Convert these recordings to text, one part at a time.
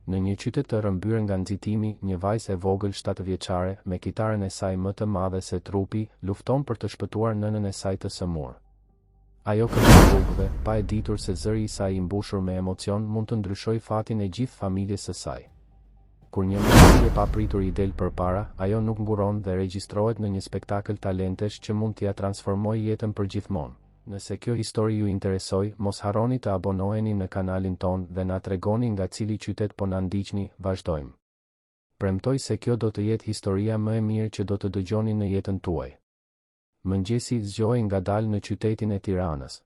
Në një qytet të rrëmbyer nga nxitimi, një vajzë e vogël 7 vjeçare, me kitaren e saj më të madhe se trupi, lufton për të shpëtuar nënën e saj të sëmurë. Ajo këndon rrugëve, pa e ditur se zëri i saj i mbushur me emocion mund të ndryshojë fatin e gjithë familjes së saj. Kur një mundësi e papritur i del përpara, ajo nuk nguron dhe regjistrohet në një spektakël talentesh që mund t'ia transformojë jetën përgjithmonë. Nëse kjo histori ju interesoj, mos harroni të abonoheni në kanalin ton dhe na tregoni nga cili qytet po na ndiqni, vazhdojmë. Premtoj se kjo do të jetë historia më e mirë që do të dëgjoni në jetën tuaj. Mëngjesi zgjohej ngadalë në qytetin e Tiranës.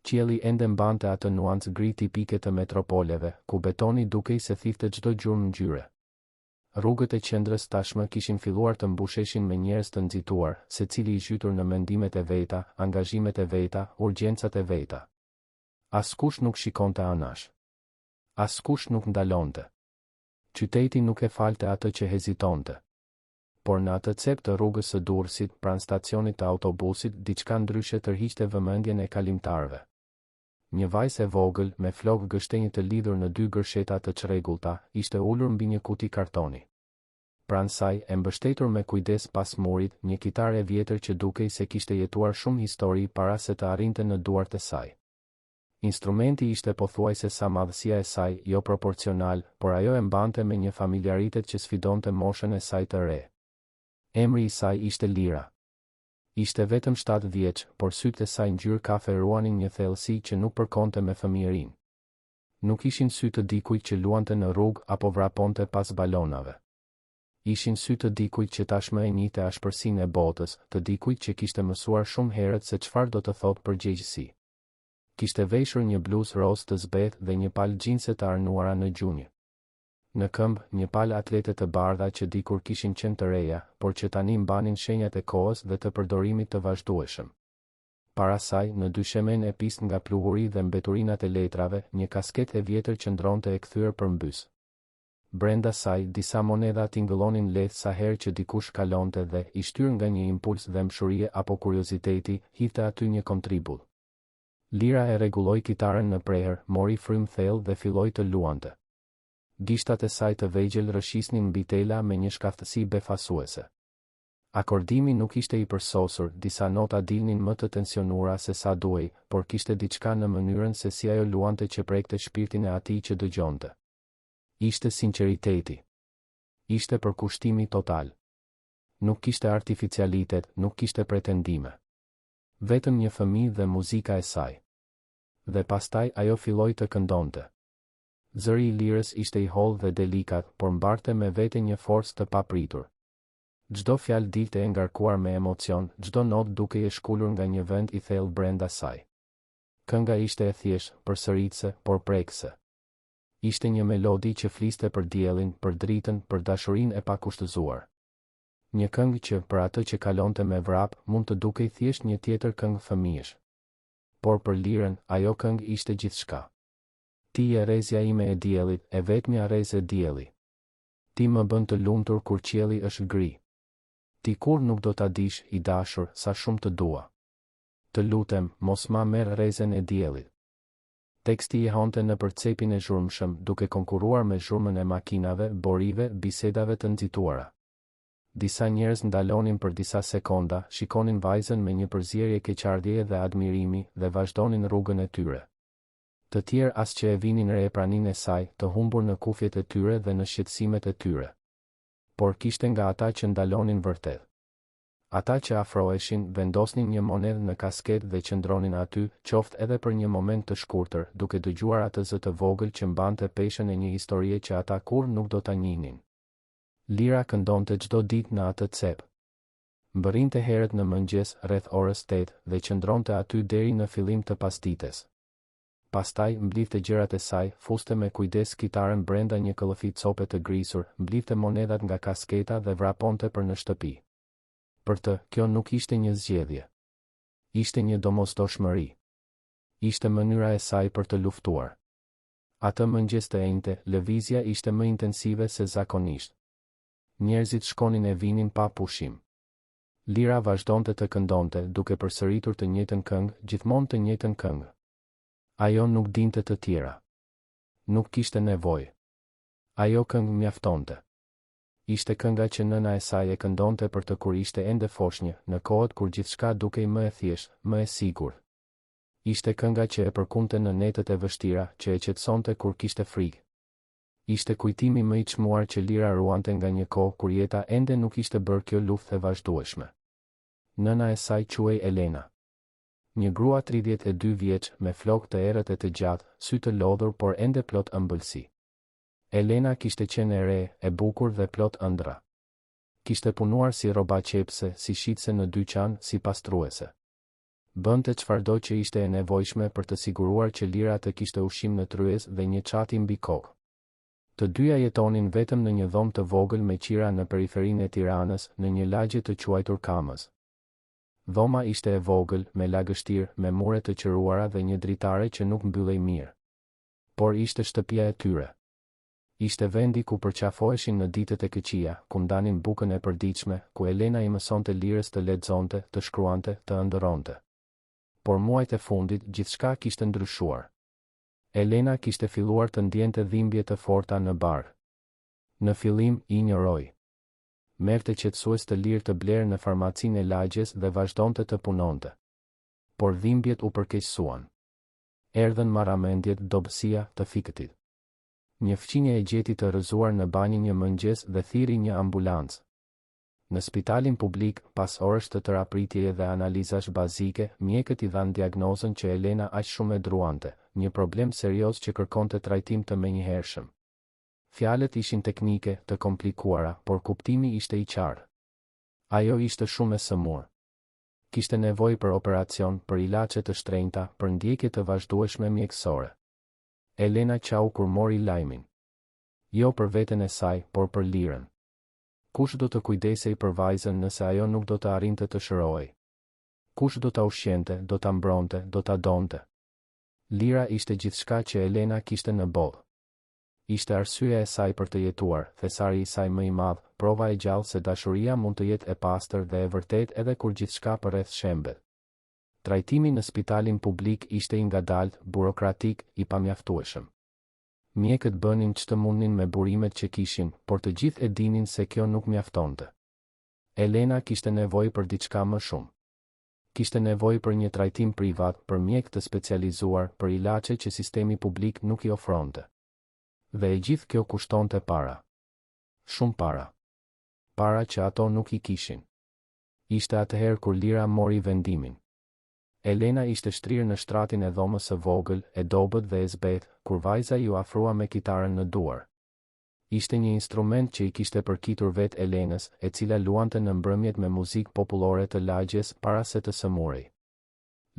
Qielli ende mbante atë nuancë gri tipike të metropoleve, ku betoni dukej se thithte çdo gjurmë ngjyre. Rrugët e qendrës tashmë kishin filluar të mbusheshin me njerëz të nxituar, secili i zhytur në mendimet e veta, angazhimet e veta, urgjencat e veta. Askush nuk shikonte anash. Askush nuk ndalonte. Qyteti nuk e falte atë që hezitonte. Por në atë cep të rrugës së Durrësit, pranë stacionit të autobusit, diçka ndryshe tërhiqte vëmendjen e kalimtarëve. Një vajzë e vogël, me flokë gështenjë të lidhur në 2 gërsheta të çrregullta, ishte ulur mbi një kuti kartoni. Pranë saj, e mbështetur me kujdes pas murit, një kitare e vjetër që dukej se kishte jetuar shumë histori para se të arrinte në duart e saj. Instrumenti ishte pothuajse sa madhësia e saj, jo proporcional, por ajo e mbante me një familjaritet që sfidonte moshën e saj të re. Emri i saj ishte Lira. Ishte vetëm 7 vjeç, por sytë e saj ngjyrë kafe ruanin një thellësi që nuk përkonte me fëmijërinë. Nuk ishin sy të dikujt që luante në rrugë apo vraponte pas balonave. Ishin sy të dikujt që tashmë e njihte ashpërsinë e botës, të dikujt që kishte mësuar shumë herët se çfarë do të thotë përgjegjësi. Kishte veshur një bluzë roz të zbeth dhe një palë xhinse të arnuara në gjunjë. Në këmbë, një palë atlete të bardha që dikur kishin qenë të reja, por që tani mbanin shenjat e kohës dhe të përdorimit të vazhdueshëm. Para saj, në dyshemen e pist nga pluhuri dhe mbeturinat e letrave, një kasket e vjetër qëndronte e kthyer përmbys. Brenda saj, disa monedha tingëllonin lehtë sa herë që dikush kalonte dhe, i shtyr nga një impuls dëmshurie apo kurioziteti, hidhte aty një kontribull. Lira e rregulloi kitaren në preher, mori frymë thellë dhe filloi të luante. Gishtat e saj të vegjël rëshisnin mbi tela me një shkaftësi befasuese. Akordimi nuk ishte i përsosur, disa nota dilnin më të tensionuara se sa duhej, por kishte diçka në mënyrën se si ajo luante që prekte shpirtin e atij që dëgjonte. Ishte sinqeriteti. Ishte përkushtimi total. Nuk kishte artificialitet, nuk kishte pretendime. Vetëm një fëmijë dhe muzika e saj. Dhe pastaj ajo filloi të këndonte. Zëri i Lirës ishte i hollë dhe delikat, por mbarte me vete një forcë të papritur. Çdo fjalë dilte e ngarkuar me emocion, çdo notë duke e shkulur nga një vend i thellë brenda saj. Kënga ishte e thjeshtë, përsëritse, por prekse. Ishte një melodi që fliste për diellin, për dritën, për dashurinë e pakushtëzuar. Një këngë që, për atë që kalonte me vrap, mund të dukej thjesht një tjetër këngë fëmijësh. Por për Lirën, ajo këngë ishte gjithçka. Ti je rrezja ime e diellit, e vetmja rrezë e dielli. Ti më bën të lumtur kur qielli është gri. Ti kur nuk do ta dish, i dashur, sa shumë të dua. Të lutem, mos ma merr rrezën e diellit. Teksti i honte në përcepin e zhurmshëm, duke konkuruar me zhurmën e makinave, borive, bisedave të nxituara. Disa njerëz ndalonin për disa sekonda, shikonin vajzën me një përzierje keqardhjeje dhe admirimi, dhe vazhdonin rrugën e tyre. Të tjerë as që e vinin re praninë e saj, të humbur në kufjet e tyre dhe në shqetësimet e tyre. Por kishte nga ata që ndalonin vërtet. Ata që afroheshin, vendosnin një monedhë në kasket dhe qëndronin aty, qoftë edhe për një moment të shkurtër, duke dëgjuar atë zë të vogël që mbante peshën e një historie që ata kur nuk do ta njihnin. Lira këndonte çdo ditë në atë cep. Mbërrinte herët në mëngjes, rreth orës 8, dhe qëndronte aty deri në fillim të pasdites. Pastaj mblidhte gjërat e saj, fuste me kujdes kitaren brenda një këllëfi cope të grisur, mblidhte monedhat nga kasketa dhe vraponte për në shtëpi. Për të, kjo nuk ishte një zgjedhje. Ishte një domosdoshmëri. Ishte mënyra e saj për të luftuar. Atë mëngjes të enjte, lëvizja ishte më intensive se zakonisht. Njerëzit shkonin e vinin pa pushim. Lira vazhdonte të këndonte, duke përsëritur të njëjtën këngë, gjithmonë të njëjtën këngë. Ajo nuk dinte të tjera. Nuk kishte nevojë. Ajo këngë mjaftonte. Ishte kënga që nëna e saj e këndonte për të kur ishte ende foshnjë, në kohët kur gjithçka dukej më e thjeshtë, më e sigurt. Ishte kënga që e përkunte në netët e vështira, që e qetësonte kur kishte frikë. Ishte kujtimi më i çmuar që Lira ruante nga një kohë kur jeta ende nuk ishte bërë kjo luftë e vazhdueshme. Nëna e saj quhej Elena. Një grua 32 vjeç me flokë të errët e të gjatë, sy të lodhur por ende plot ëmbëlsi. Elena kishte qenë e re, e bukur dhe plot ëndra. Kishte punuar si robaqepse, si shitse në dyqan, si pastruese. Bënte çfarëdo që ishte e nevojshme për të siguruar që Lira të kishte ushqim në tryez dhe një çati mbi kokë. Të dyja jetonin vetëm në një dhomë të vogël me qira në periferinë e Tiranës, në një lagje të quajtur Kamës. Dhoma ishte e vogël, me lagështirë, me mure të qëruara dhe një dritare që nuk mbyllej mirë. Por ishte shtëpia e tyre. Ishte vendi ku përqafoheshin në ditët e këqija, ku ndanin bukën e përditshme, ku Elena i mësonte Lirës të lexonte, të shkruante, të ëndërronte. Por muajt e fundit gjithçka kishte ndryshuar. Elena kishte filluar të ndjente dhimbje të forta në barë. Në fillim i injoroi. Merrte qetësues të lirë të blerë në farmacinë e lagjes dhe vazhdonte të punonte. Por dhimbjet u përkeqësuan. Erdhën marramendjet, dobësia, të fikëtit. Një fqinje e gjeti të rrëzuar në banjë një mëngjes dhe thiri një ambulancë. Në spitalin publik, pas orësh të terapitjeje dhe analizash bazike, mjekët i dhanë diagnozën që Elena aq shumë e druante, një problem serioz që kërkonte trajtim të menjëhershëm. Fjalët ishin teknike, të komplikuara, por kuptimi ishte i qartë. Ajo ishte shumë e sëmur. Kishte nevojë për operacion, për ilaçe të shtrenjta, për ndjekje të vazhdueshme mjekësore. Elena qau kur mori lajmin. Jo për veten e saj, por për Lirën. Kush do të kujdesej për vajzën nëse ajo nuk do të arrinte të shërohej? Kush do ta ushqente, do ta mbronte, do ta donte? Lira ishte gjithçka që Elena kishte në botë. Ishte arsyeja e saj për të jetuar, thesari i saj më i madh, prova e gjallë se dashuria mund të jetë e pastër dhe e vërtet edhe kur gjithçka përreth shembet. Trajtimi në spitalin publik ishte i ngadalt, burokratik, i pamjaftueshëm. Mjekët bënin ç'të mundnin me burimet që kishin, por të gjithë e dinin se kjo nuk mjaftonte. Elena kishte nevojë për diçka më shumë. Kishte nevojë për një trajtim privat, për mjek të specializuar, për ilaçe që sistemi publik nuk i ofronte. Dhe e gjithë kjo kushtonte para. Shumë para. Para që ato nuk i kishin. Ishte atëherë kur Lira mori vendimin. Elena ishte shtrirë në shtratin e dhomës së vogël, e dobët dhe e zbetë, kur vajza ju afrua me kitarën në duar. Ishte një instrument që i kishte përkitur vetë Elenës, e cila luante në mbrëmjet me muzikë popullore të lagjes para se të sëmurej.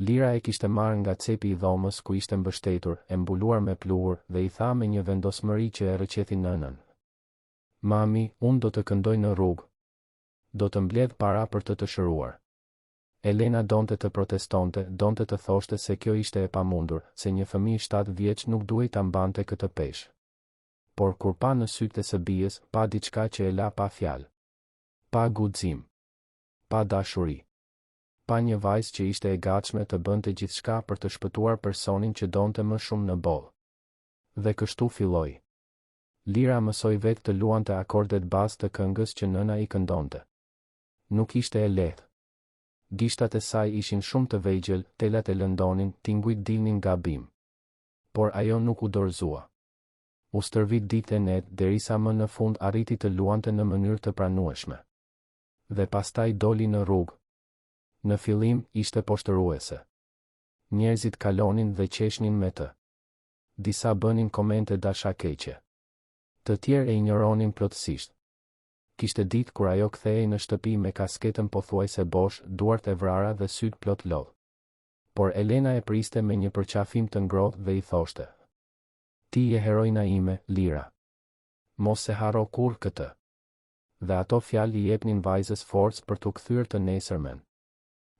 Lira e kishte marrë nga cepi i dhomës ku ishte mbështetur, e mbuluar me pluhur, dhe i tha me një vendosmëri që e rrëqethi nënën. Mami, unë do të këndoj në rrugë. Do të mbledh para për të shëruar. Elena donte të protestonte, donte të thoshte se kjo ishte e pamundur, se një fëmijë 7 vjeç nuk duhej ta mbante këtë peshë. Por kur pa në sytë e së bijës, pa diçka që e la pa fjalë. Pa guxim. Pa dashuri. Pa një vajzë që ishte e gatshme të bënte gjithçka për të shpëtuar personin që donte më shumë në botë. Dhe kështu filloi. Lira mësoi vetë të luante akordet bazë të këngës që nëna i këndonte. Nuk ishte e lehtë. Gishtat e saj ishin shumë të vegjël, telat e lëndonin, tingujt dilnin nga bim. Por ajo nuk u dorëzua. U stërvit ditë e net, derisa më në fund arriti të luante në mënyrë të pranueshme. Dhe pastaj doli në rrugë. Në fillim ishte poshtëruese. Njerëzit kalonin dhe qeshnin me të. Disa bënin komente dashakeqe. Të tjerë e injoronin plotësisht. Kishte ditë kur ajo kthehej në shtëpi me kasketën pothuajse bosh, duart e vrara dhe syt plot lodh. Por Elena e priste me një përqafim të ngrohtë dhe i thoshte: "Ti je heroina ime, Lira. Mos e harro kur këtë." Dhe ato fjalë i jepnin vajzës forcë për t'u kthyer të nesërmen.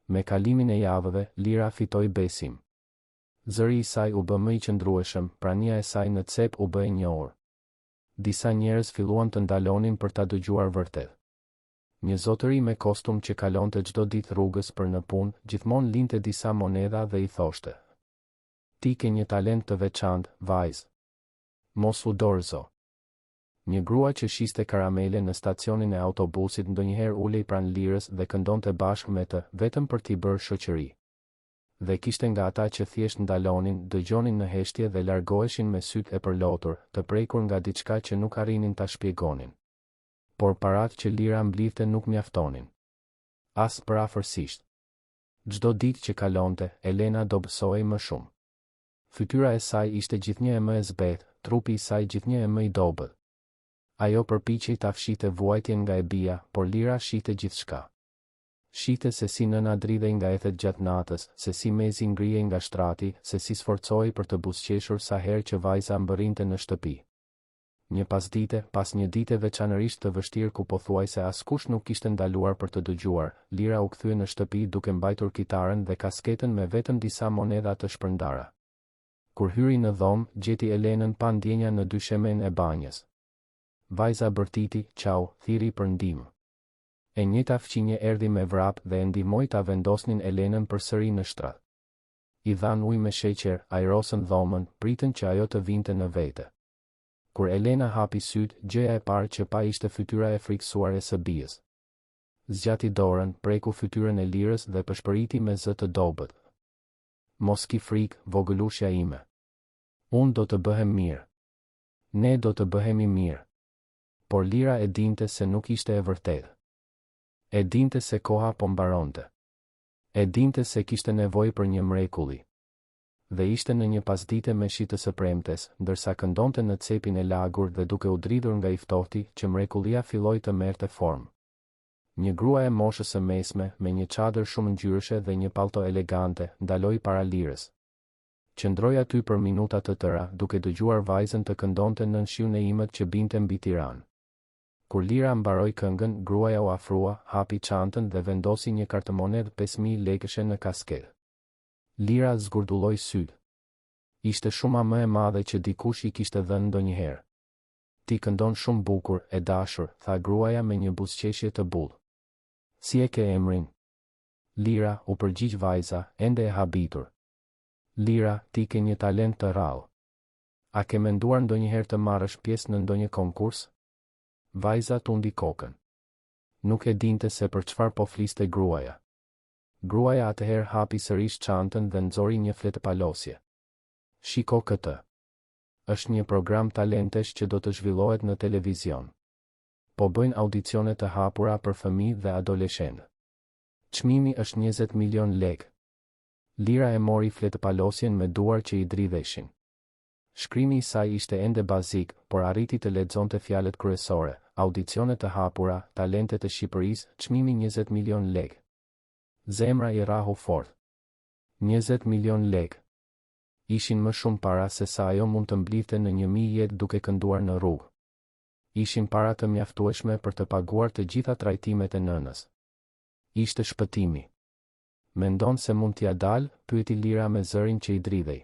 Me kalimin e javëve, Lira fitoi besim. Zëri i saj u bë më i qëndrueshëm, prania e saj në cep u bë e njohur. Disa njerëz filluan të ndalonin për ta dëgjuar vërtet. Një zotëri me kostum që kalonte çdo ditë rrugës për në punë, gjithmonë linte disa monedha dhe i thoshte: "Ti ke një talent të veçantë, vajzë. Mos u dorëzo." Një grua që shiste karamele në stacionin e autobusit ndonjëherë ulej pranë Lirës dhe këndonte bashkë me të, vetëm për t'i bërë shoqëri. Dhe kishte nga ata që thjesht ndalonin, dëgjonin në heshtje dhe largoheshin me sytë e përlotur, të prekur nga diçka që nuk arrinin ta shpjegonin. Por paratë që Lira mblidhte nuk mjaftonin. As parafërsisht. Çdo ditë që kalonte, Elena do bësohej më shumë. Fytyra e saj ishte gjithnjë e më e zbehtë, trupi i saj gjithnjë e më i dobët. Ajo përpiqej ta fshite vuajtjen nga e bija, por Lira shite gjithçka. Shite se si nëna dridhej nga ethet gjatë natës, se si mezi ngrihej nga shtrati, se si sforcohej për të buzëqeshur sa herë që vajza mbërrinte në shtëpi. Një pasdite, pas një dite veçanërisht të vështirë ku pothuajse askush nuk kishte ndaluar për të dëgjuar, Lira u kthye në shtëpi duke mbajtur kitaren dhe kasketën me vetëm disa monedha të shpërndara. Kur hyri në dhomë, gjeti Elenën pa ndjenja në dyshemen e banjës. Vajza bërtiti, qau, thiri për ndihmë. E njëjta fqinje erdhi me vrap dhe e ndihmoi ta vendosnin Elenën përsëri në shtrat. I dhan ujë me sheqer, ajrosën dhomën, pritën që ajo të vinte në vete. Kur Elena hapi syt, gjëja e parë që pa ishte fytyra e frikësuar e së bijës. Zgjati dorën, preku fytyrën e Lirës dhe pëshpëriti me zë të dobët. Mos ki frikë, vogëlushja ime. Unë do të bëhem mirë. Ne do të bëhemi mirë. Por Lira e dinte se nuk ishte e vërtetë. E dinte se koha po mbaronte. E dinte se kishte nevojë për një mrekulli. Dhe ishte në një pasdite me shi të së premtes, ndërsa këndonte në cepin e lagur dhe duke u dridhur nga i ftohti, që mrekullia filloi të merrte formë. Një grua e moshës së mesme, me një çadër shumë ngjyrëshe dhe një pallto elegante, ndaloi para Lirës. Qëndroi aty për minuta të tëra, duke dëgjuar vajzën të këndonte nën shiun e imët që binte mbi Tiranë. Kur Lira mbaroi këngën, gruaja u afrua, hapi çantën dhe vendosi një kartëmonedhë 5000 lekëshe në kasketë. Lira zgurdulloi sytë. Ishte shumë më e madhe që dikush i kishte dhënë ndonjëherë. Ti këndon shumë bukur, e dashur, tha gruaja me një buzëqeshje të bullë. Si e ke emrin? Lira, u përgjigj vajza, ende e habitur. Lira, ti ke një talent të rrallë. A ke menduar ndonjëherë të marrësh pjesë në ndonjë konkurs? Vajza tundi kokën. Nuk e dinte se për çfarë po fliste gruaja. Gruaja atëherë hapi sërish çantën dhe nxori një fletëpalosje. Shiko këtë. Është një program talentesh që do të zhvillohet në televizion. Po bëjnë audicione të hapura për fëmijë dhe adoleshentë. Çmimi është 20 milion lekë. Lira e mori fletëpalosjen me duar që i dridheshin. Shkrimi i saj ishte ende bazik, por arriti të lexonte fjalët kryesore: audicione të hapura, talente të Shqipërisë, çmimi 20 milion lekë. Zemra i rahu fort. 20 milion lekë. Ishin më shumë para se sa ajo mund të mblidhte në 1000 jetë duke kënduar në rrugë. Ishin para të mjaftueshme për të paguar të gjitha trajtimet e nënës. Ishte shpëtimi. Mendon se mund t'ia dal? Pyeti Lira me zërin që i dridhej.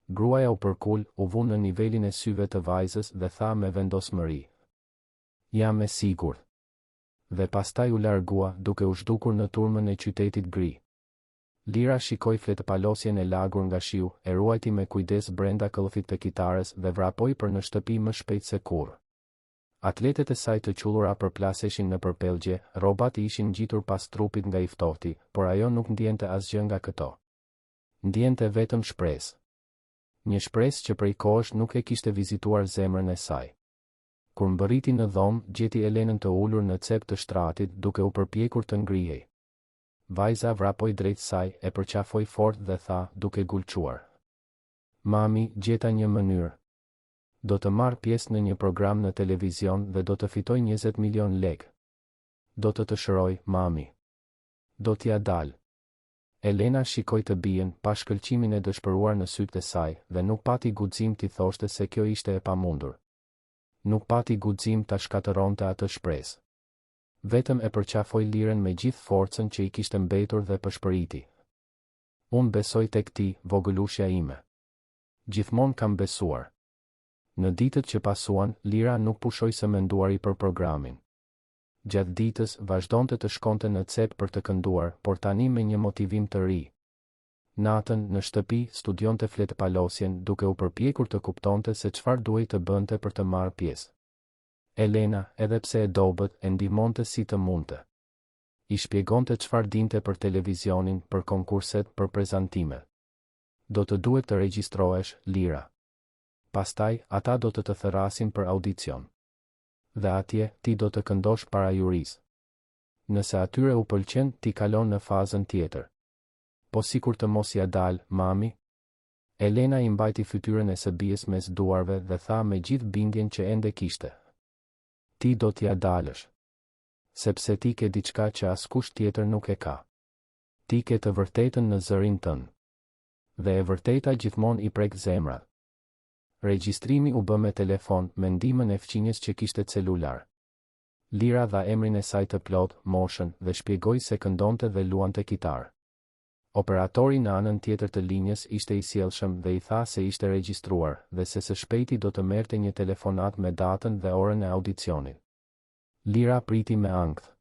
Gruaja u përkul, u vu në nivelin e syve të vajzës dhe tha me vendosmëri: Jam e sigurt. Dhe pastaj u largua, duke u zhdukur në turmën e qytetit gri. Lira shikoi fletëpalosjen e lagur nga shiu, e ruajti me kujdes brenda këllëfit të kitarës dhe vrapoi për në shtëpi më shpejt se kurrë. Atletet e saj të qullura përplaseshin në përpellgje, rrobat i ishin ngjitur pas trupit nga i ftohti, por ajo nuk ndjente asgjë nga këto. Ndjente vetëm shpresë. Një shpresë që prej kohësh nuk e kishte vizituar zemrën e saj. Kur mbërriti në dhomë, gjeti Elenën të ulur në cep të shtratit, duke u përpjekur të ngrihej. Vajza vrapoi drejt saj, e përqafoi fort dhe tha, duke gulquar: Mami, gjeta një mënyrë. Do të marr pjesë në një program në televizion dhe do të fitoj 20 milion lekë. Do të shëroj, mami. Do t'ia dal. Elena shikoi të bijën, pa shkëlqimin e dëshpëruar në sytë e saj, dhe nuk pati guxim t'i thoshte se kjo ishte e pamundur. Nuk pati guxim ta shkatëronte atë shpresë. Vetëm e përqafoi Lirën me gjithë forcën që i kishte mbetur dhe pëshpëriti. Unë besoj tek ti, vogëlushja ime. Gjithmonë kam besuar. Në ditët që pasuan, Lira nuk pushoi së menduari për programin. Gjatë ditës, vazhdonte të shkonte në cep për të kënduar, por tani me një motivim të ri. Natën, në shtëpi, studionte fletëpalosjen, duke u përpjekur të kuptonte se çfarë duhej të bënte për të marrë pjesë. Elena, edhe pse e dobët, e ndihmonte si të mundte. I shpjegonte çfarë dinte për televizionin, për konkurset, për prezantimet. Do të duhet të regjistrohesh, Lira. Pastaj, ata do të thërasin për audicion. Dhe atje, ti do të këndosh para juris. Nëse atyre u pëlqen, ti kalon në fazën tjetër. Po sikur të mos ja dal, mami? Elena i mbajti fytyrën e Sabies mes duarve dhe tha me gjithë bindjen që ende kishte. Ti do t'ja dalësh. Sepse ti ke diçka që askush tjetër nuk e ka. Ti ke të vërtetën në zërin tënë. Dhe e vërteta gjithmonë i prek zemrat. Regjistrimi u bë me telefon, me ndihmën e fqinjes që kishte celular. Lira dha emrin e saj të plot, moshën, dhe shpjegoi se këndonte dhe luante kitar. Operatori në anën tjetër të linjës ishte i sjellshëm dhe i tha se ishte regjistruar dhe se së shpejti do të merrte një telefonat me datën dhe orën e audicionit. Lira priti me ankth.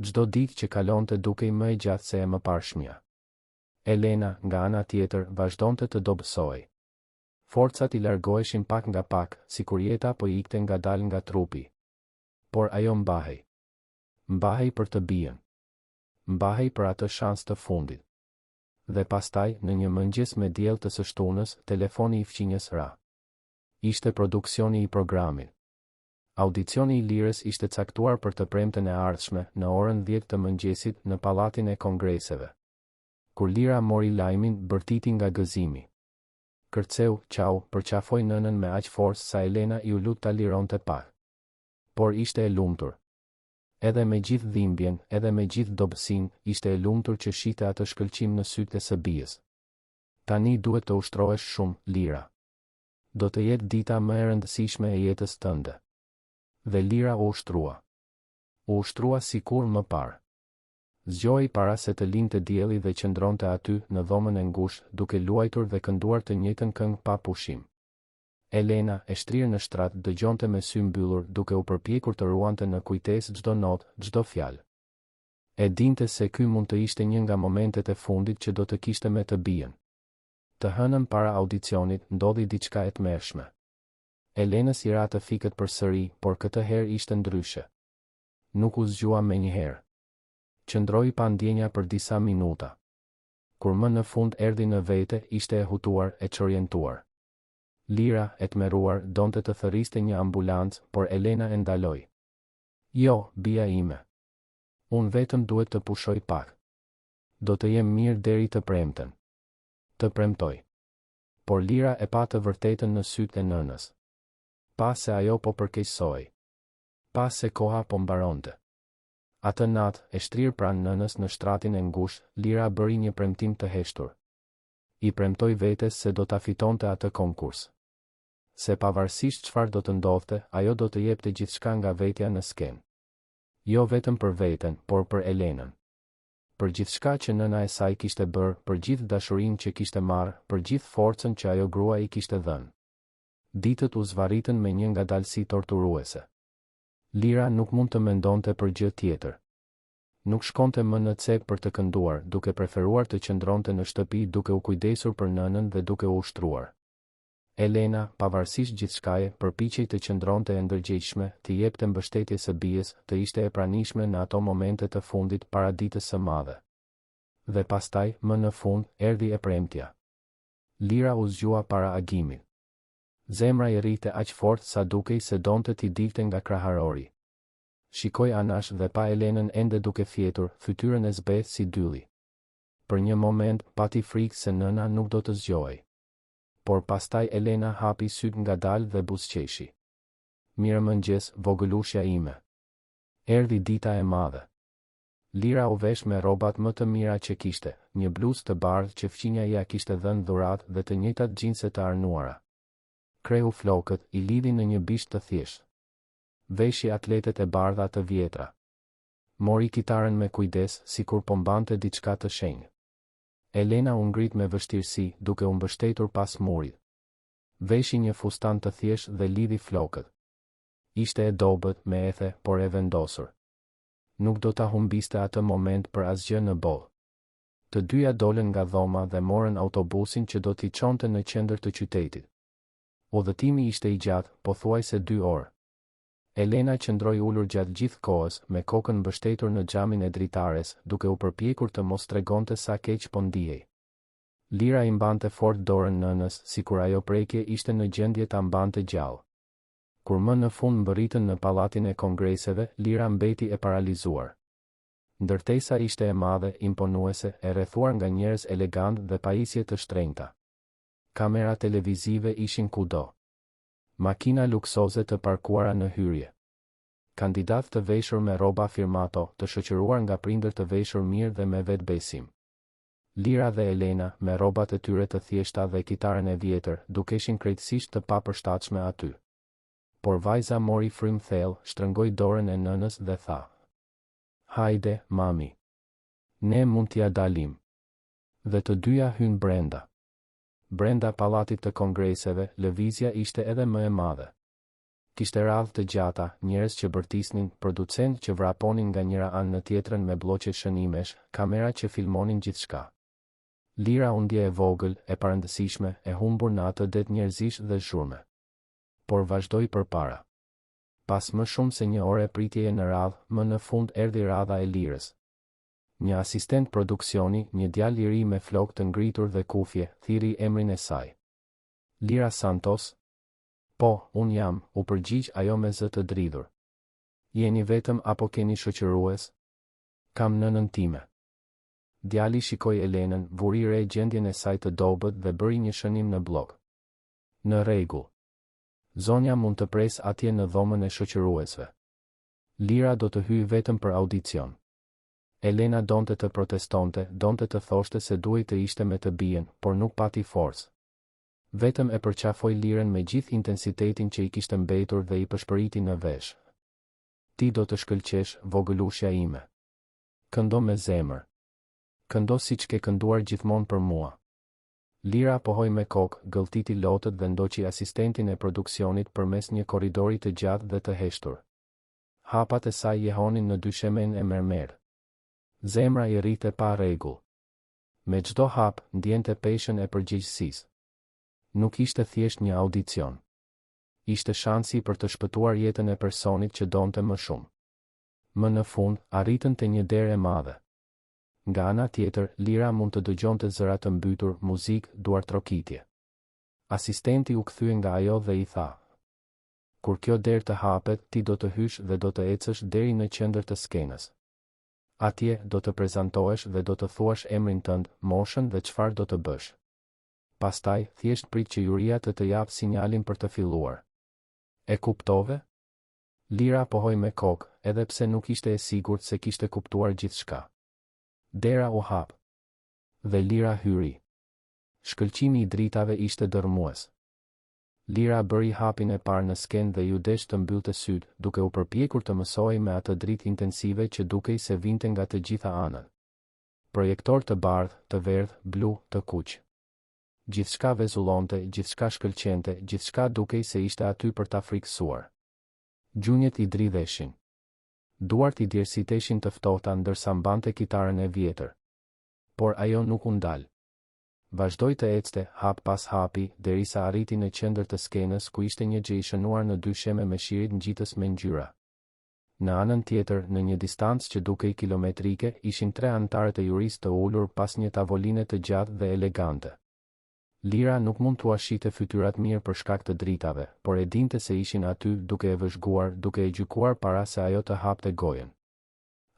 Çdo ditë që kalonte dukej më e gjatë se e mëparshmja. Elena, nga ana tjetër, vazhdonte të dobësoj. Forcat i largoheshin pak nga pak, sikur jeta po i ikte ngadalë nga trupi. Por ajo mbahej. Mbahej për të bien. Mbahej për atë shans të fundit. Dhe pastaj, në një mëngjes me diell të së shtunës, telefoni i fqinjes ra. Ishte produksioni i programit. Audicioni i Lirës ishte caktuar për të premten e ardhshme, në orën 10 të mëngjesit, në pallatin e kongreseve. Kur Lira mori lajmin, bërtiti nga gëzimi. Kërceu, qau, përqafoi nënën me aq forcë sa Elena i u lut ta lironte pak. Por ishte e lumtur. Edhe me gjithë dhimbjen, edhe me gjithë dobësinë, ishte e lumtur që shite atë shkëlqim në sytë e Sabies. Tani duhet të ushtrohesh shumë, Lira. Do të jetë dita më e rëndësishme e jetës tënde. Dhe Lira u ushtrua. U ushtrua sikur më parë. Zgjoi para se të lindte dielli dhe qëndronte aty në dhomën e ngushtë, duke luajtur dhe kënduar të njëjtën këngë pa pushim. Elena, e shtrirë në shtrat, dëgjonte me sy mbyllur, duke u përpjekur të ruante në kujtesë çdo notë, çdo fjalë. E dinte se ky mund të ishte një nga momentet e fundit që do të kishte me të bien. Të hënën para audicionit, ndodhi diçka e tmerrshme. Elenës i ra të fikët përsëri, por këtë herë ishte ndryshe. Nuk u zgjua menjëherë. Qëndroi pa ndjenja për disa minuta. Kur më në fund erdhi në vete, ishte e hutuar, e çorientuar. Lira, e tmerruar, donte të thërriste një ambulancë, por Elena e ndaloi. Jo, bija ime. Unë vetëm duhet të pushoj pak. Do të jem mirë deri të premten. Të premtoj. Por Lira e pa të vërtetën në sytë e nënës. Pa se ajo po përkeqësoi. Pa se koha po mbaronte. Atë natë, e shtrirë pranë nënës në shtratin e ngushtë, Lira bëri një premtim të heshtur. I premtoi vetes se do ta fitonte atë konkurs. Se pavarësisht çfarë do të ndodhte, ajo do të jepte gjithçka nga vetja në skenë. Jo vetëm për veten, por për Elenën. Për gjithçka që nëna e saj kishte bërë, për gjithë dashurinë që kishte marrë, për gjithë forcën që ajo grua i kishte dhënë. Ditët u zvarritën me një ngadalësi torturuese. Lira nuk mund të mendonte për gjë tjetër. Nuk shkonte më në cep për të kënduar, duke preferuar të qëndronte në shtëpi duke u kujdesur për nënën dhe duke u ushtruar. Elena, pavarësisht gjithçkaje, përpiqej të qëndronte e ndërgjegjshme, të jepte mbështetje Sabies, të ishte e pranishme në ato momente të fundit para ditës së madhe. Dhe pastaj, më në fund, erdhi e premtja. Lira u zgjua para agimit. Zemra i rrite aq fort sa dukej se donte t'i dilte nga kraharori. Shikoi anash dhe pa Elenën ende duke fjetur, fytyrën e zbeth si dylli. Për një moment, pati frikë se nëna nuk do të zgjohej. Por pastaj Elena hapi syt ngadalë dhe buzëqeshi. Mirëmëngjes, vogëlushja ime. Erdhi dita e madhe. Lira u vesh me rrobat më të mira që kishte, një bluzë të bardhë që fqinja ja kishte dhënë dhuratë dhe të njëjtat xhinse të arnuara. Kreu flokët, i lidhi në një bisht të thjeshtë. Veshi atletet e bardha të vjetra. Mori kitaren me kujdes, sikur po mbante diçka të shenjtë. Elena u ngrit me vështirësi, duke u mbështetur pas murit. Veshi një fustan të thjeshtë dhe lidhi flokët. Ishte e dobët, me ethe, por e vendosur. Nuk do ta humbiste atë moment për asgjë në botë. Të dyja dolën nga dhoma dhe morën autobusin që do t'i çonte në qendër të qytetit. Udhëtimi ishte i gjatë, pothuajse 2 orë. Elena qëndroi ulur gjatë gjithë kohës, me kokën mbështetur në xhamin e dritares, duke u përpjekur të mos tregonte sa keq po ndihej. Lira i mbante fort dorën nënës, sikur ajo prekje ishte në gjendje ta mbante gjallë. Kur më në fund mbërritën në pallatin e kongreseve, Lira mbeti e paralizuar. Ndërtesa ishte e madhe, imponuese, e rrethuar nga njerëz elegant dhe pajisje të shtrenjta. Kamera televizive ishin kudo. Makina luksoze të parkuara në hyrje. Kandidat të veshur me rroba firmato, të shoqëruar nga prindër të veshur mirë dhe me vetbesim. Lira dhe Elena, me rrobat e tyre të thjeshta dhe kitaren e vjetër, dukeshin krejtësisht të papërshtatshme aty. Por vajza mori frym thellë, shtrëngoi dorën e nënës dhe tha: "Hajde, mami. Ne mund t'ja dalim." Dhe të dyja hyn brenda. Brenda pallatit të kongreseve, lëvizja ishte edhe më e madhe. Kishte radhë të gjata, njerëz që bërtisnin, producent që vraponin nga njëra anë në tjetrën me bloqe shënimesh, kamera që filmonin gjithçka. Lira u ndje e vogël, e parëndësishme, e humbur në atë det njerëzish dhe zhurme. Por vazhdoi përpara. Pas më shumë se një ore pritjeje në radhë, më në fund erdhi radha e Lirës. Një asistent produksioni, një djalë i ri me flokë të ngritur dhe kufje, thiri emrin e saj. "Lira Santos?" "Po, unë jam," u përgjigj ajo me zë të dridhur. "Jeni vetëm apo keni shoqërues?" "Kam nënën time." Djali shikoi Elenën, vuri re gjendjen e saj të dobët dhe bëri një shënim në blok. "Në rregull. Zonja mund të pres atje në dhomën e shoqëruesve. Lira do të hyjë vetëm për audicion." Elena donte të protestonte, donte të thoshte se duhej të ishte me të bien, por nuk pati forcë. Vetëm e përqafoi Lirën me gjithë intensitetin që i kishte mbetur dhe i pëshpëriti në vesh. "Ti do të shkëlqesh, vogëlushja ime. Këndo me zemër. Këndo siç ke kënduar gjithmonë për mua." Lira pohoi me kokë, gëlltiti lotët dhe ndoqi asistentin e produksionit përmes një korridori të gjatë dhe të heshtur. Hapat e saj jehonin në dyshemen e mermer. Zemra i rrite pa rregull. Me çdo hap, ndjente peshën e përgjegjësisë. Nuk ishte thjesht një audicion. Ishte shansi për të shpëtuar jetën e personit që donte më shumë. Më në fund, arritën te një derë e madhe. Nga ana tjetër, Lira mund të dëgjonte zëra të mbytur, muzikë, duartrokitje. Asistenti u kthye nga ajo dhe i tha: "Kur kjo derë të hapet, ti do të hysh dhe do të ecësh deri në qendër të skenës. Atje do të prezantohesh dhe do të thuash emrin tënd, moshën dhe çfarë do të bësh. Pastaj, thjesht prit që juria të japë sinjalin për të filluar." "E kuptove?" Lira pohoi me kokë, edhe pse nuk ishte e sigurt se kishte kuptuar gjithçka. Dera u hap. Dhe Lira hyri. Shkëlqimi i dritave ishte dërmues. Lira bëri hapin e parë në skenë dhe ju desh të mbyllte sytë, duke u përpjekur të mësojë me atë dritë intensive që dukej se vinte nga të gjitha anët. Projektor të bardhë, të verdhë, blu, të kuq. Gjithçka vezullonte, gjithçka shkëlqente, gjithçka dukej se ishte aty për ta frikësuar. Gjunjët i dridheshin. Duart i djersiteshin të ftohta ndërsa mbante kitaren e vjetër. Por ajo nuk u ndal. Vazhdoi të ecte, hap pas hapi, derisa arriti në qendër të skenës ku ishte një gjë i shënuar në dy sheme me shirit ngjitës me ngjyra. Në anën tjetër, në një distancë që dukej kilometrike, ishin 3 anëtarët e jurisë të ulur pas një tavoline të gjatë dhe elegante. Lira nuk mund t'u shite fytyrat mirë për shkak të dritave, por e dinte se ishin aty, duke e vëzhguar, duke e gjykuar para se ajo të hapte gojen.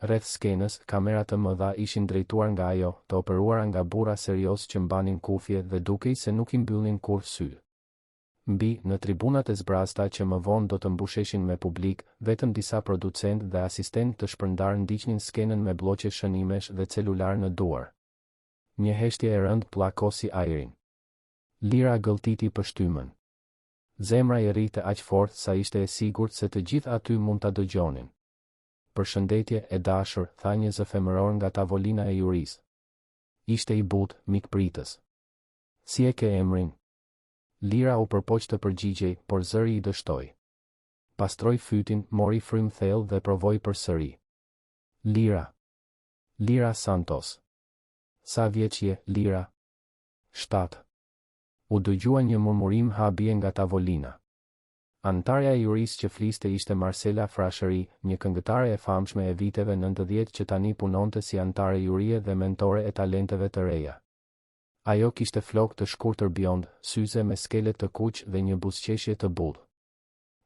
Rreth skenës, kamera të mëdha ishin drejtuar nga ajo, të operuara nga burra serioz që mbanin kufje dhe dukej se nuk i mbyllnin kurrë sy. Mbi, në tribunat e zbrasta që më vonë do të mbusheshin me publik, vetëm disa producent dhe asistent të shpërndar ndiqnin skenën me bloqe shënimesh dhe celular në duar. Një heshtje e rëndë pllakosi ajrin. Lira gëlltiti pështymën. Zemra i rrite aq fort sa ishte e sigurt se të gjithë aty mund ta dëgjonin. "Përshëndetje, e dashur," tha një zë femëror nga tavolina e jurisë. Ishte i butë, mikpritës. "Si e ke emrin?" Lira u përpoq të përgjigjej, por zëri i dështoi. Pastroi fytin, mori frym thellë dhe provoi përsëri. "Lira. Lira Santos. Sa vjeç je, Lira?" 7. U dëgjua një murmurim habie nga tavolina. Antarja e jurisë që fliste ishte Marcela Frashëri, një këngëtare e famshme e viteve 90 që tani punonte si antare jurie dhe mentore e talenteve të reja. Ajo kishte flokë të shkurtër bjond, syze me skele të kuq dhe një buzëqeshje të bullë.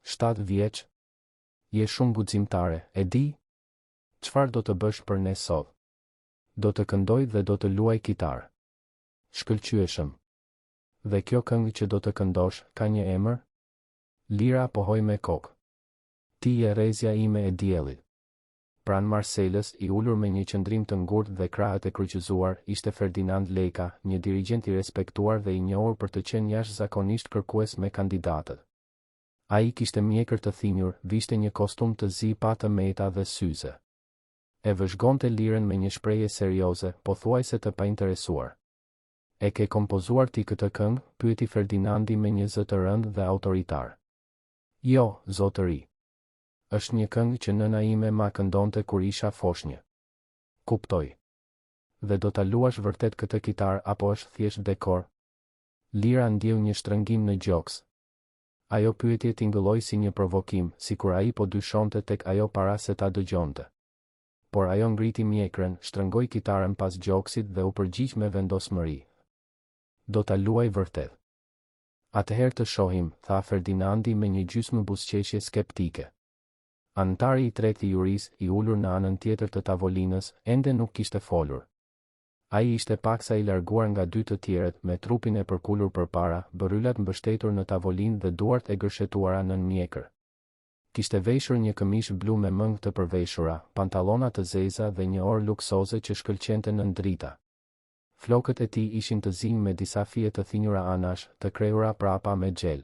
7 vjeç? Je shumë guximtare, e di? Çfarë do të bësh për ne sot? Do të këndoj dhe do të luaj kitarë. Shkëlqyeshëm. Dhe kjo këngë që do të këndosh, ka një emër? Lira pohoj me kokë. Ti je rezja ime e diellit. Pran Marcelës, i ulur me një qëndrim të ngurtë dhe krahët e kryqëzuar, ishte Ferdinand Lejka, një dirigent i respektuar dhe i njohur për të qenë jashtëzakonisht kërkues me kandidatët. Ai kishte mjekër të thinjur, vishte një kostum të zi pa të meta dhe syze. E vëzhgonte Lirën me një shprehje serioze, pothuajse të painteresuar. E ke kompozuar ti këtë këngë? Pyeti Ferdinandi me një zë të rëndë dhe autoritar. Jo, zotëri. Është një këngë që nëna ime ma këndonte kur isha foshnjë. Kuptoj. Dhe do ta luash vërtet këtë kitar apo është thjesht dekor? Lira ndjeu një shtrëngim në gjoks. Ajo pyetje tingëlloi si një provokim, sikur ai po dyshonte tek ajo para se ta dëgjonte. Por ajo ngriti mjekrën, shtrëngoi kitarën pas gjoksit dhe u përgjigj me vendosmëri. Do ta luaj vërtet. Atëherë të shohim, tha Ferdinandi me një gjysmë buzëqeshje skeptike. Antari i tretë i jurisë, i ulur në anën tjetër të tavolinës, ende nuk kishte folur. Ai ishte paksa i larguar nga dy të tjerët, me trupin e përkulur përpara, bëryllat mbështetur në tavolinë dhe duart e gërshetuara nën mjekër. Kishte veshur një këmishë blu me mëngë të përveshura, pantallona të zeza dhe një orë luksoze që shkëlqente nën drita. Flokët e tij ishin të zinj me disa fije të thinjura anash, të krejura prapa me xhel.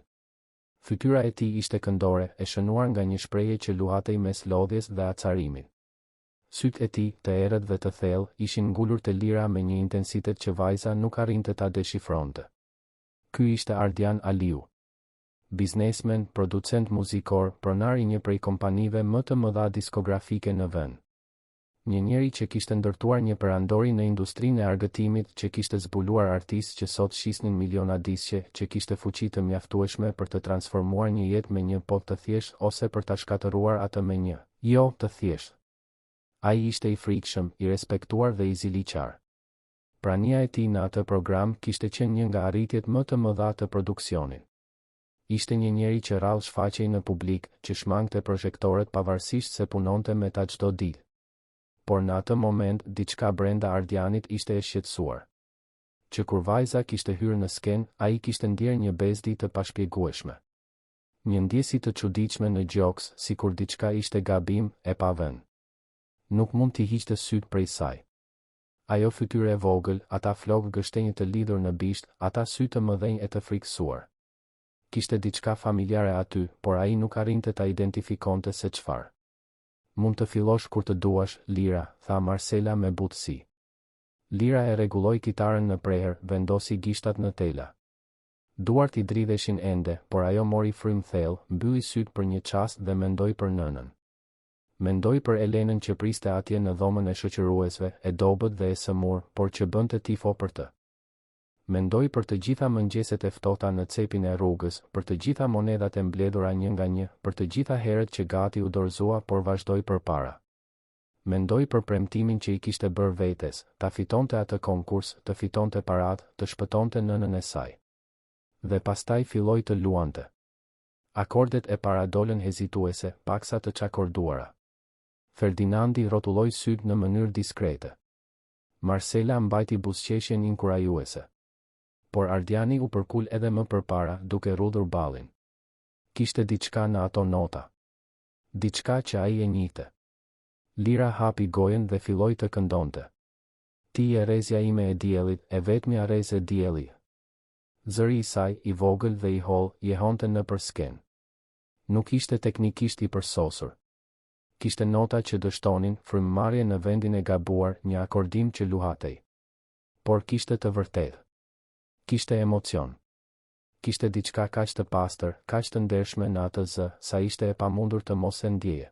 Fytyra e tij ishte këndore, e shënuar nga një shprehje që luhatej mes lodhjes dhe acarimit. Sytë e tij, të errët dhe të thellë, ishin ngulur te Lira me një intensitet që vajza nuk arrinte ta deshifronte. Ky ishte Ardian Aliu. Biznesmen, producent muzikor, pronar i një prej kompanive më të mëdha diskografike në vend. Një njeri që kishte ndërtuar një perandori në industrinë e argëtimit, që kishte zbuluar artistë që sot shisnin miliona disqe, që kishte fuqi të mjaftueshme për të transformuar një jetë me një pot të thjesht ose për ta shkatëruar atë me një jo të thjesht. Ai ishte i frikshëm, i respektuar dhe i ziliqar. Prania e tij në atë program kishte qenë një nga arritjet më të mëdha të produksionit. Ishte një njeri që rrallë shfaqej në publik, që shmangte projektorët pavarësisht se punonte me ta çdo ditë. Por në atë moment, diçka brenda Ardianit ishte e shqetësuar. Që kur vajza kishte hyrë në skenë, ai kishte ndjerë një bezdi të pashpjegueshme. Një ndjesi të çuditshme në gjoks, sikur diçka ishte gabim, e pa vend. Nuk mund t'i hiqte syt prej saj. Ajo fytyrë e vogël, ata flokë gështenjë të lidhur në bisht, ata sy të mëdhenj e të frikësuar. Kishte diçka familjare aty, por ai nuk arrinte ta identifikonte se çfarë. Mund të fillosh kur të duash, Lira, tha Marcela me butësi. Lira e rregulloi kitarën në prehër, vendosi gishtat në tela. Duart i dridheshin ende, por ajo mori frym thellë, mbylli syt për një çast dhe mendoi për nënën. Mendoi për Elenën që priste atje në dhomën e shoqëruesve, e dobët dhe e sëmur, por që bënte tifo për të. Mendoi për të gjitha mëngjeset e ftohta në cepin e rrugës, për të gjitha monedat e mbledhura një nga një, për të gjitha herët që gati u dorëzua por vazhdoi përpara. Mendoi për premtimin që i kishte bërë vetes, ta fitonte atë konkurs, të fitonte paratë, të shpëtonte nënën e saj. Dhe pastaj filloi të luante. Akordet e para dolën hezituese, paksa të çakorduara. Ferdinandi rrotulloi syt në mënyrë diskrete. Marcela mbajti buzëqeshjen inkurajuese. Por Ardiani u përkul edhe më përpara, duke rrudhur ballin. Kishte diçka në ato nota. Diçka që ai e njihte. Lira hapi gojen dhe filloi të këndonte. Ti je rezja ime e diellit, e vetmja rezë e dielli. Zëri i saj, i vogël dhe i holl, jehonte nëpër skenë. Nuk ishte teknikisht i përsosur. Kishte nota që dështonin, frymëmarrje në vendin e gabuar, një akordim që luhatej. Por kishte të vërtetë. Kishte emocion. Kishte diçka kaq të pastër, kaq të ndershme në atë zë, sa ishte e pamundur të mos e ndjeje.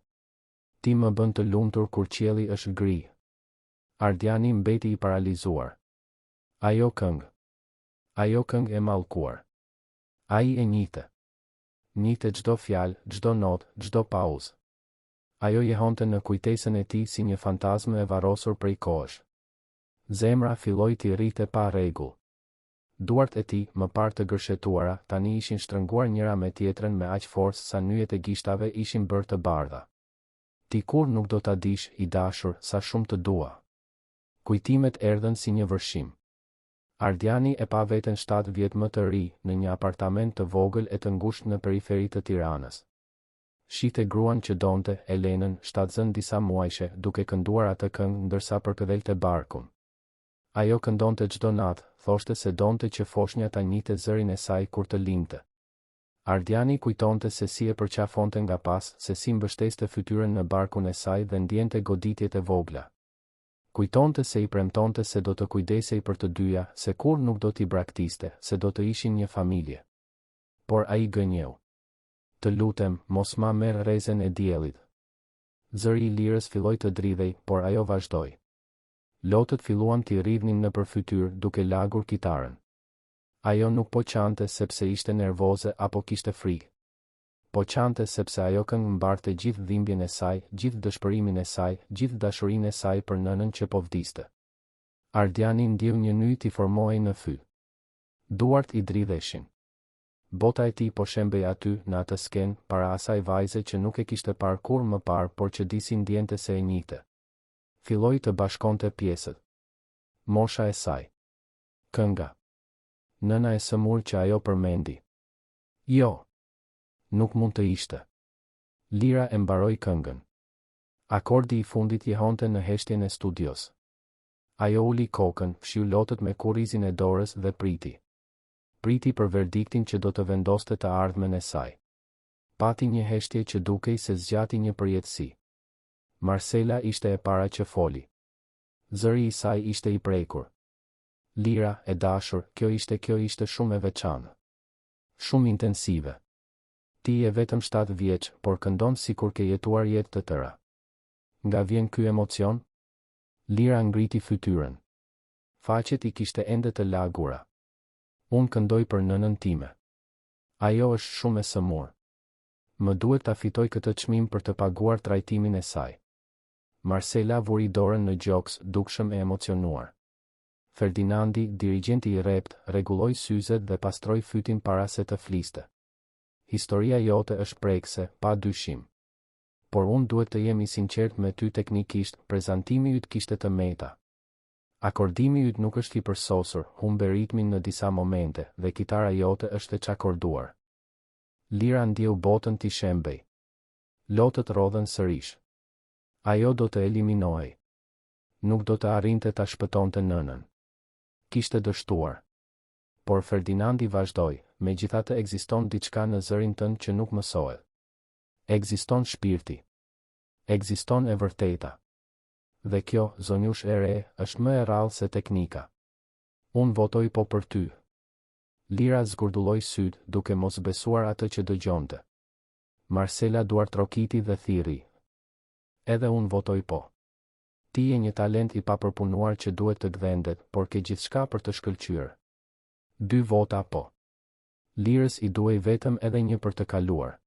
Ti më bën të lumtur kur qielli është gri. Ardiani mbeti i paralizuar. Ajo këngë e mallkuar. Ai e njihte. njihte çdo fjalë, çdo notë, çdo pauzë. Ajo jehonte në kujtesën e tij si një fantazmë e varrosur prej kohësh. Zemra filloi t'i rrite pa rregull. Duart e tij, më parë të gërshetuara, tani ishin shtrënguar njëra me tjetrën me aq forcë sa nyjet e gishtave ishin bërë të bardha. Ti kur nuk do ta dish, i dashur, sa shumë të dua. Kujtimet erdhën si një vërshim. Ardiani e pa veten 7 vjet më të ri, në një apartament të vogël e të ngushtë në periferi të Tiranës. Shihte gruan që donte, Elenën, shtatzën disa muajshe, duke kënduar atë këngë ndërsa përkëdhelte barkun. Ajo këndonte çdo natë, thoshte se donte që foshnja ta njihte zërin e saj kur të lindte. Ardiani kujtonte se si e përqafonte nga pas, se si mbështeste fytyrën në barkun e saj dhe ndjente goditjet e vogla. Kujtonte se i premtonte se do të kujdesej për të dyja, se kur nuk do t'i braktiste, se do të ishin një familje. Por ai gënjeu. Të lutem, mos ma merr rrezen e diellit. Zëri i Lirës filloi të dridhej, por ajo vazhdoi. Lotët filluan t'i rridhnin nëpër fytyrë duke lagur kitarën. Ajo nuk po qante sepse ishte nervoze apo kishte frikë. Po qante sepse ajo këngë mbarte gjithë dhimbjen e saj, gjithë dëshpërimin e saj, gjithë dashurinë e saj për nënën që po vdiste. Ardiani ndjeu një ny t'i formohej në fy. Duart i dridheshin. Bota e tij po shembej aty, në atë skenë, para asaj vajze që nuk e kishte parë kur më parë, por që disi ndjente se e njihte. Filloi të bashkonte pjesët. Mosha e saj. Kënga. Nëna e sëmur që ajo përmendi. Jo. Nuk mund të ishte. Lira e mbaroi këngën. Akordi i fundit jehonte në heshtjen e studios. Ajo uli kokën, fshiu lotët me kurrizin e dorës dhe priti. Priti për verdiktin që do të vendoste të ardhmen e saj. Pati një heshtje që dukej se zgjati një përjetësi. Marcela ishte e para që foli. Zëri i saj ishte i prekur. Lira, e dashur, kjo ishte shumë e veçantë. Shumë intensive. Ti je vetëm 7 vjeç, por këndon sikur ke jetuar jetë të tëra. Nga vjen ky emocion? Lira ngriti fytyrën. Faqet i kishte ende të lagura. Unë këndoj për nënën time. Ajo është shumë e sëmur. Më duhet ta fitoj këtë çmim për të paguar trajtimin e saj. Marcela vuri dorën në gjoks, dukshëm e emocionuar. Ferdinandi, dirigjenti i rrept, rregulloi syzet dhe pastroi fytin para se të fliste. Historia jote është prekse, pa dyshim. Por unë duhet të jem i sinqert me ty teknikisht, prezantimi yt kishte të meta. Akordimi yt nuk është i përsosur, humbe ritmin në disa momente, dhe kitara jote është e çakorduar. Lira ndjeu botën t'i shembej. Lotët rodhen sërish. Ajo do të eliminohej. Nuk do të arrinte ta shpëtonte nënën. Kishte dështuar. Por Ferdinandi vazhdoi, megjithatë ekziston diçka në zërin tënd që nuk mësohet. Ekziston shpirti. Ekziston e vërteta. Dhe kjo, zonjush e re, është më e rrallë se teknika. Unë votoj po për ty. Lira zgurdulloi syt, duke mos besuar atë që dëgjonte. Marcela duartrokiti dhe thirri. Edhe unë votoj po. Ti je një talent i papërpunuar që duhet të gdhendet, por ke gjithçka për të shkëlqyer. 2 vota po. Lirës i duhej vetëm edhe një për të kaluar.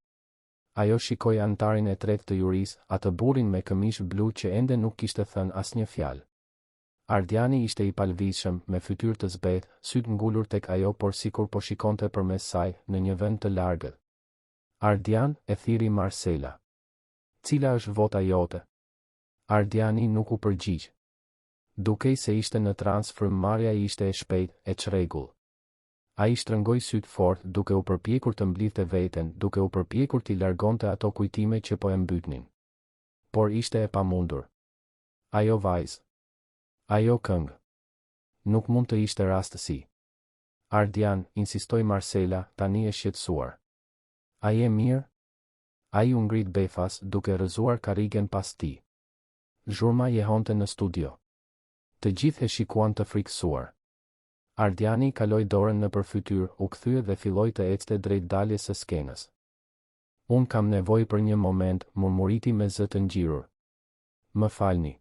Ajo shikoi antarin e tretë të jurisë, atë burrin me këmishë blu që ende nuk kishte thënë asnjë fjalë. Ardiani ishte i palvizshëm, me fytyrë të zbetë, syt ngulur tek ajo por sikur po shikonte përmes saj, në një vend të largët. Ardian, e thiri Marcela. Cila është vota jote? Ardiani nuk u përgjigj. Dukej se ishte në trans, frymëmarrja ishte e shpejtë, e çrregull. Ai shtrëngoi syt fort, duke u përpjekur të mblidhte veten, duke u përpjekur t'i largonte ato kujtime që po e mbytnin. Por ishte e pamundur. Ajo vajzë. Ajo këngë. Nuk mund të ishte rastësi. Ardian, insistoi Marcela, tani e shqetësuar. A je mirë? Ai u ngrit befas, duke rrëzuar karrigen pas tij. Zhurma jehonte në studio. Të gjithë e shikuan të frikësuar. Ardiani kaloi dorën nëpër fytyrë, u kthye dhe filloi të ecte drejt daljes së skenës. Unë kam nevojë për një moment, murmuriti me zë të ngjirur. Më falni.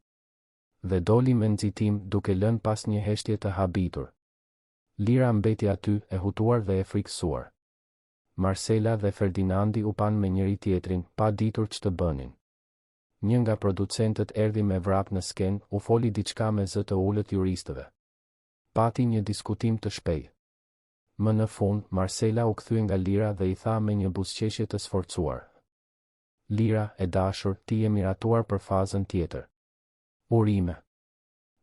Dhe doli me nxitim, duke lënë pas një heshtje të habitur. Lira mbeti aty, e hutuar dhe e frikësuar. Marcela dhe Ferdinandi u pan me njëri tjetrin, pa ditur që të bënin. Një nga producentët erdhi me vrap në sken, u foli diçka me zë të ullët juristëve. Pati një diskutim të shpejtë. Më në fund, Marcela u kthye nga Lira dhe i tha me një buzëqeshje të sforcuar. Lira, e dashur, ti je miratuar për fazën tjetër. Urime.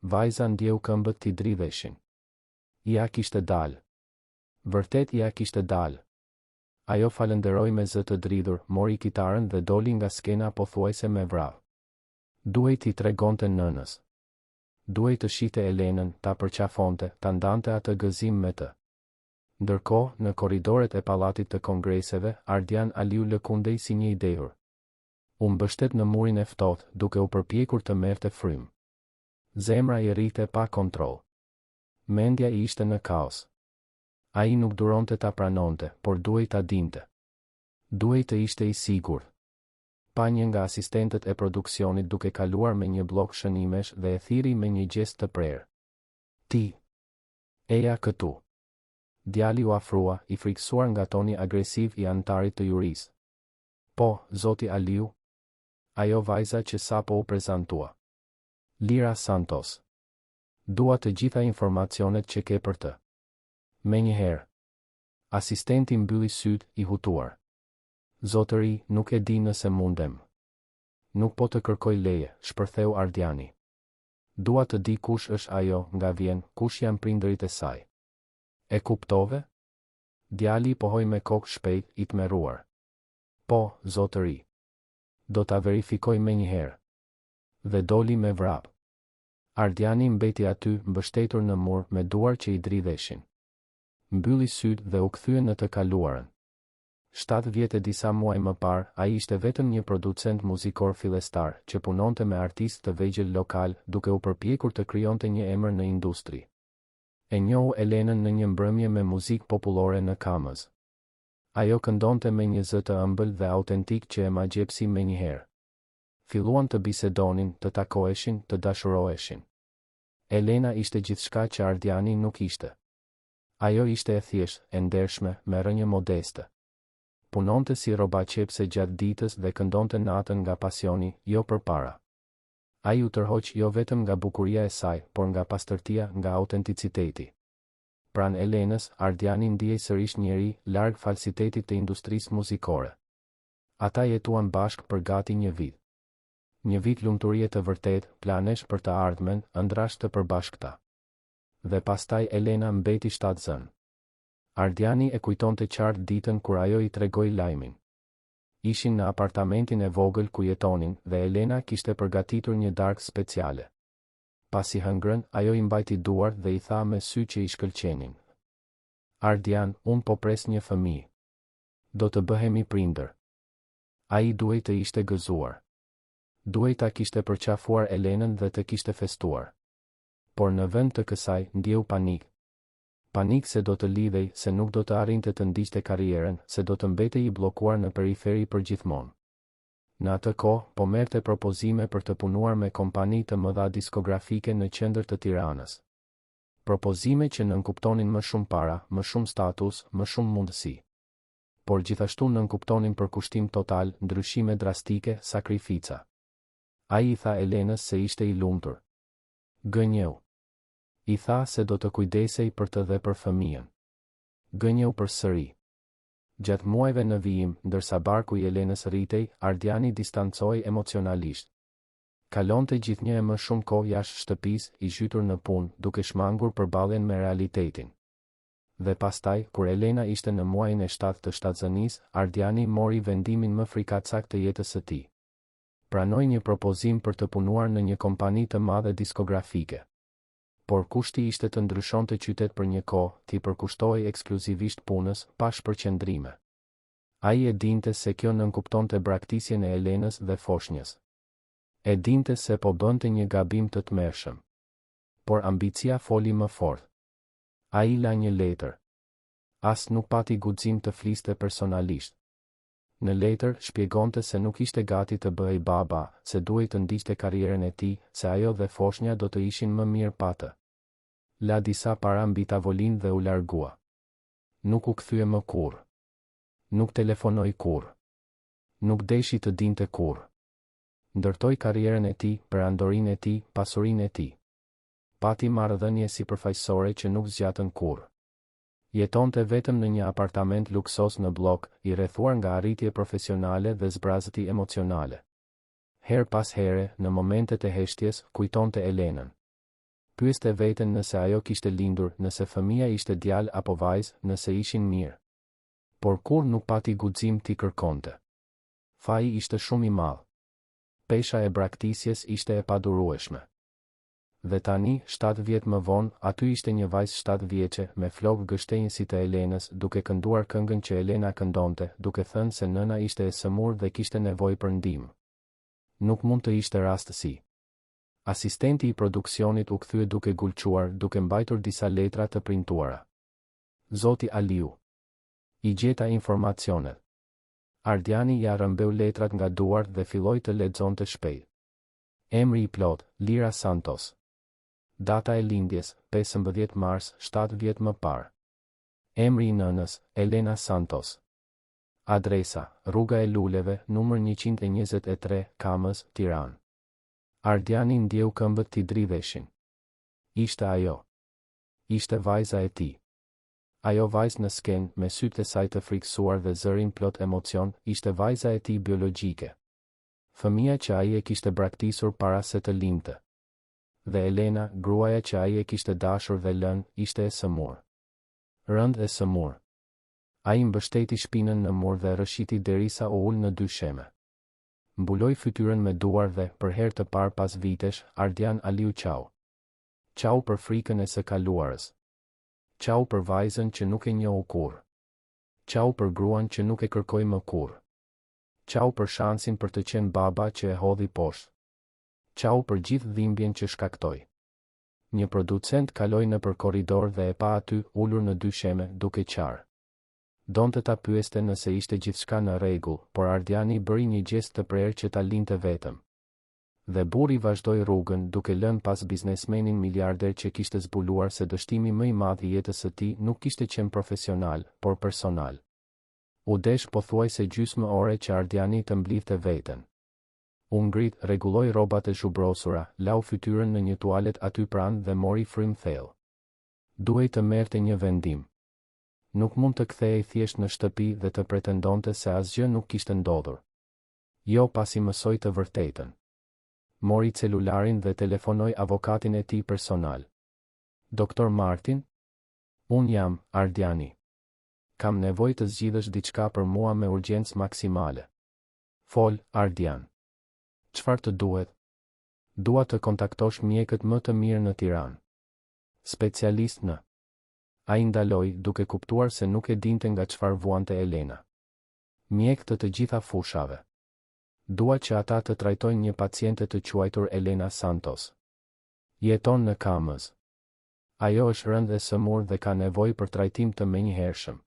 Vajza ndjeu këmbët t'i dridheshin. Ja kishte dalë. Vërtet ja kishte dalë. Ajo falenderoi me zë të dridhur, mori kitarën dhe doli nga skena pothuajse me vrap. Duhej t'i tregonte nënës. Duhej të shihte Elenën, ta përqafonte, ta ndante atë gëzim me të. Ndërkohë, në korridoret e pallatit të kongreseve, Ardian Aliu lëkundej si një i dehur. U mbështet në murin e ftohtë, duke u përpjekur të merrte frym. Zemra i rrite pa kontroll. Mendja i ishte në kaos. Ai nuk duronte ta pranonte, por duhej ta dinte. Duhej të ishte i sigurt. Pa një nga asistentët e produksionit duke kaluar me një blok shënimesh dhe e thiri me një gjest të prerë. Ti! Eja këtu! Djali u afrua, i friksuar nga toni agresiv i anëtarit të jurisë. Po, zoti Aliu. Ajo vajza që sapo u prezantua. Lira Santos. Dua të gjitha informacionet që ke për të. Menjëherë. Asistenti mbylli syt, i hutuar. Zotëri, nuk e di nëse mundem. Nuk po të kërkoj leje, shpërtheu Ardiani. Dua të di kush është ajo, nga vjen, kush janë prindërit e saj. E kuptove? Djali pohoi me kokë shpejt, i tmerruar. Po, zotëri. Do ta verifikoj menjëherë. Dhe doli me vrap. Ardiani mbeti aty, mbështetur në mur, me duar që i dridheshin. Mbylli syt dhe u kthye në të kaluarën. 7 vjet e disa muaj më parë, ai ishte vetëm një producent muzikor fillestar, që punonte me artistë të vegjël lokal, duke u përpjekur të krijonte një emër në industri. E njohu Elenën në një mbrëmje me muzikë popullore në Kamës. Ajo këndonte me një zë të ëmbël dhe autentik që e ma gjepsi menjëherë. Filluan të bisedonin, të takoheshin, të dashuroheshin. Elena ishte gjithçka që Ardiani nuk ishte. Ajo ishte e thjeshtë, e ndershme, me rënje modeste. Punonte si rroba qepse gjatë ditës dhe këndonte natën nga pasioni, jo përpara. Ai u tërhoq jo vetëm nga bukuria e saj, por nga pastërtia, nga autenticiteti. Pran Elenës, Ardiani ndjej sërish njeri, larg falsitetit të industrisë muzikore. Ata jetuan bashkë për gati një vit. Një vit lumturie të vërtet, planesh për të ardhmen, ëndrash të përbashkëta. Dhe pastaj Elena mbeti shtatzën. Ardiani e kujtonte qartë ditën kur ajo i tregoi lajmin. Ishin në apartamentin e vogël ku jetonin dhe Elena kishte përgatitur një darkë speciale. Pasi hëngrën, ajo i mbajti duart dhe i tha me sy që i shkëlqenin. Ardian, unë po pres një fëmijë. Do të bëhemi prindër. Ai duhej të ishte gëzuar. Duhej ta kishte përqafuar Elenën dhe të kishte festuar. Por në vend të kësaj, ndjeu panik. Panik se do të lidhej, se nuk do të arrinte të ndiqte karrierën, se do të mbetej i bllokuar në periferi përgjithmonë. Në atë kohë, po merrte propozime për të punuar me kompani të mëdha diskografike në qendër të Tiranës. Propozime që nënkuptonin më shumë para, më shumë status, më shumë mundësi. Por gjithashtu nënkuptonin përkushtim total, ndryshime drastike, sakrifica. Ai i tha Elenës se ishte i lumtur. Gënjeu. I tha se do të kujdesej për të dhe për fëmijën. Gënjeu përsëri. Gjatë muajve në vijim, ndërsa barku i Elenës rritej, Ardiani distancoi emocionalisht. Kalonte gjithnjë e më shumë kohë jashtë shtëpisë, i zhytur në punë, duke shmangur përballjen me realitetin. Dhe pastaj, kur Elena ishte në muajin e 7 të shtatzënisë, Ardiani mori vendimin më frikacak të jetës së tij. Pranoi një propozim për të punuar në një kompani të madhe diskografike. Por kushti ishte të ndryshonte qytet për një kohë, t'i përkushtohej ekskluzivisht punës, pa shpërqendrime. Ai e dinte se kjo nënkuptonte braktisjen e Elenës dhe foshnjës. E dinte se po bënte një gabim të tmerrshëm. Por ambicia foli më fort. Ai la një letër. As nuk pati guxim të fliste personalisht. Në letër shpjegonte se nuk ishte gati të bëhej baba, se duhej të ndiqte karrierën e tij, se ajo dhe foshnja do të ishin më mirë pa të. La disa para mbi tavolinë dhe u largua. Nuk u kthye më kurrë. Nuk telefonoi kurrë. Nuk deshi të dinte kurrë. Ndërtoi karrierën e tij, perandorinë e tij, pasurinë e tij. Pati marrëdhënie sipërfaqësore që nuk zgjatën kurrë. Jetonte vetëm në një apartament luksos në blok, i rrethuar nga arritje profesionale dhe zbrazëti emocionale. Her pas here, në momentet e heshtjes, kujtonte Elenën. Pyeste veten nëse ajo kishte lindur, nëse fëmia ishte djalë apo vajzë, nëse ishin mirë. Por kur nuk pati guxim t'i kërkonte. Faji ishte shumë i madh. Pesha e braktisjes ishte e padurueshme. Dhe tani, 7 vjet më vonë, aty ishte një vajzë 7 vjeçe, me flokë gështenjë si të Elenës, duke kënduar këngën që Elena këndonte, duke thënë se nëna ishte e sëmurë dhe kishte nevojë për ndihmë. Nuk mund të ishte rastësi. Asistenti i produksionit u kthye duke gulquar, duke mbajtur disa letra të printuara. Zoti Aliu. I gjeta informacionet. Ardiani ja rëmbeu letrat nga duart dhe filloi të lexonte shpejt. Emri i plot, Lira Santos. Data e lindjes, 15 mars, 7 vjet më parë. Emri i nënës, Elena Santos. Adresa, Rruga e Luleve, numër 123, Kamës, Tiranë. Ardiani ndjeu këmbët t'i dridheshin. Ishte ajo. Ishte vajza e tij. Ajo vajzë në skenë, me sytë e saj të frikësuar dhe zërin plot emocion, ishte vajza e tij biologjike. Fëmia që ai e kishte braktisur para se të lindte. Dhe Elena, gruaja që ai e kishte dashur dhe lënë, ishte e sëmurë. Rënd e sëmurë. Ai mbështeti shpinën në mur dhe rëshiti derisa u ul në dysheme. Mbuloi fytyrën me duar dhe, për herë të parë pas vitesh, Ardian Aliu qau. Qau për frikën e së kaluarës. Qau për vajzën që nuk e njohu kurrë. Qau për gruan që nuk e kërkoi më kurrë. Qau për shansin për të qenë baba që e hodhi poshtë. Qau për gjithë dhimbjen që shkaktoi. Një producent kaloi nëpër korridor dhe e pa aty, ulur në dysheme, duke qarë. Donte ta pyeste nëse ishte gjithçka në rregull, por Ardiani bëri një gjest të prerë që ta linte vetëm. Dhe burri vazhdoi rrugën, duke lënë pas biznesmenin miliarder që kishte zbuluar se dështimi më i madh i jetës së tij nuk kishte qenë profesional, por personal. U desh pothuajse gjysmë ore që Ardiani të mblidhte veten. U ngrit, rregulloi rrobat e zhubrosura, lau fytyrën në një tualet aty pranë dhe mori frym thellë. Duhej të merrte një vendim. Nuk mund të kthehej thjesht në shtëpi dhe të pretendonte se asgjë nuk kishte ndodhur. Jo, pasi mësoi të vërtetën. Mori celularin dhe telefonoi avokatin e tij personal. Doktor Martin? Unë jam, Ardiani. Kam nevojë të zgjidhësh diçka për mua me urgjencë maksimale. Fol, Ardian. Çfarë të duhet? Dua të kontaktosh mjekët më të mirë në Tiranë. Specialist në. Ai ndaloi, duke kuptuar se nuk e dinte nga çfarë vuante Elena. Mjek të gjitha fushave. Dua që ata të trajtojnë një paciente të quajtur Elena Santos. Jeton në Kamës. Ajo është rënd e sëmurë dhe ka nevojë për trajtim të menjëhershëm.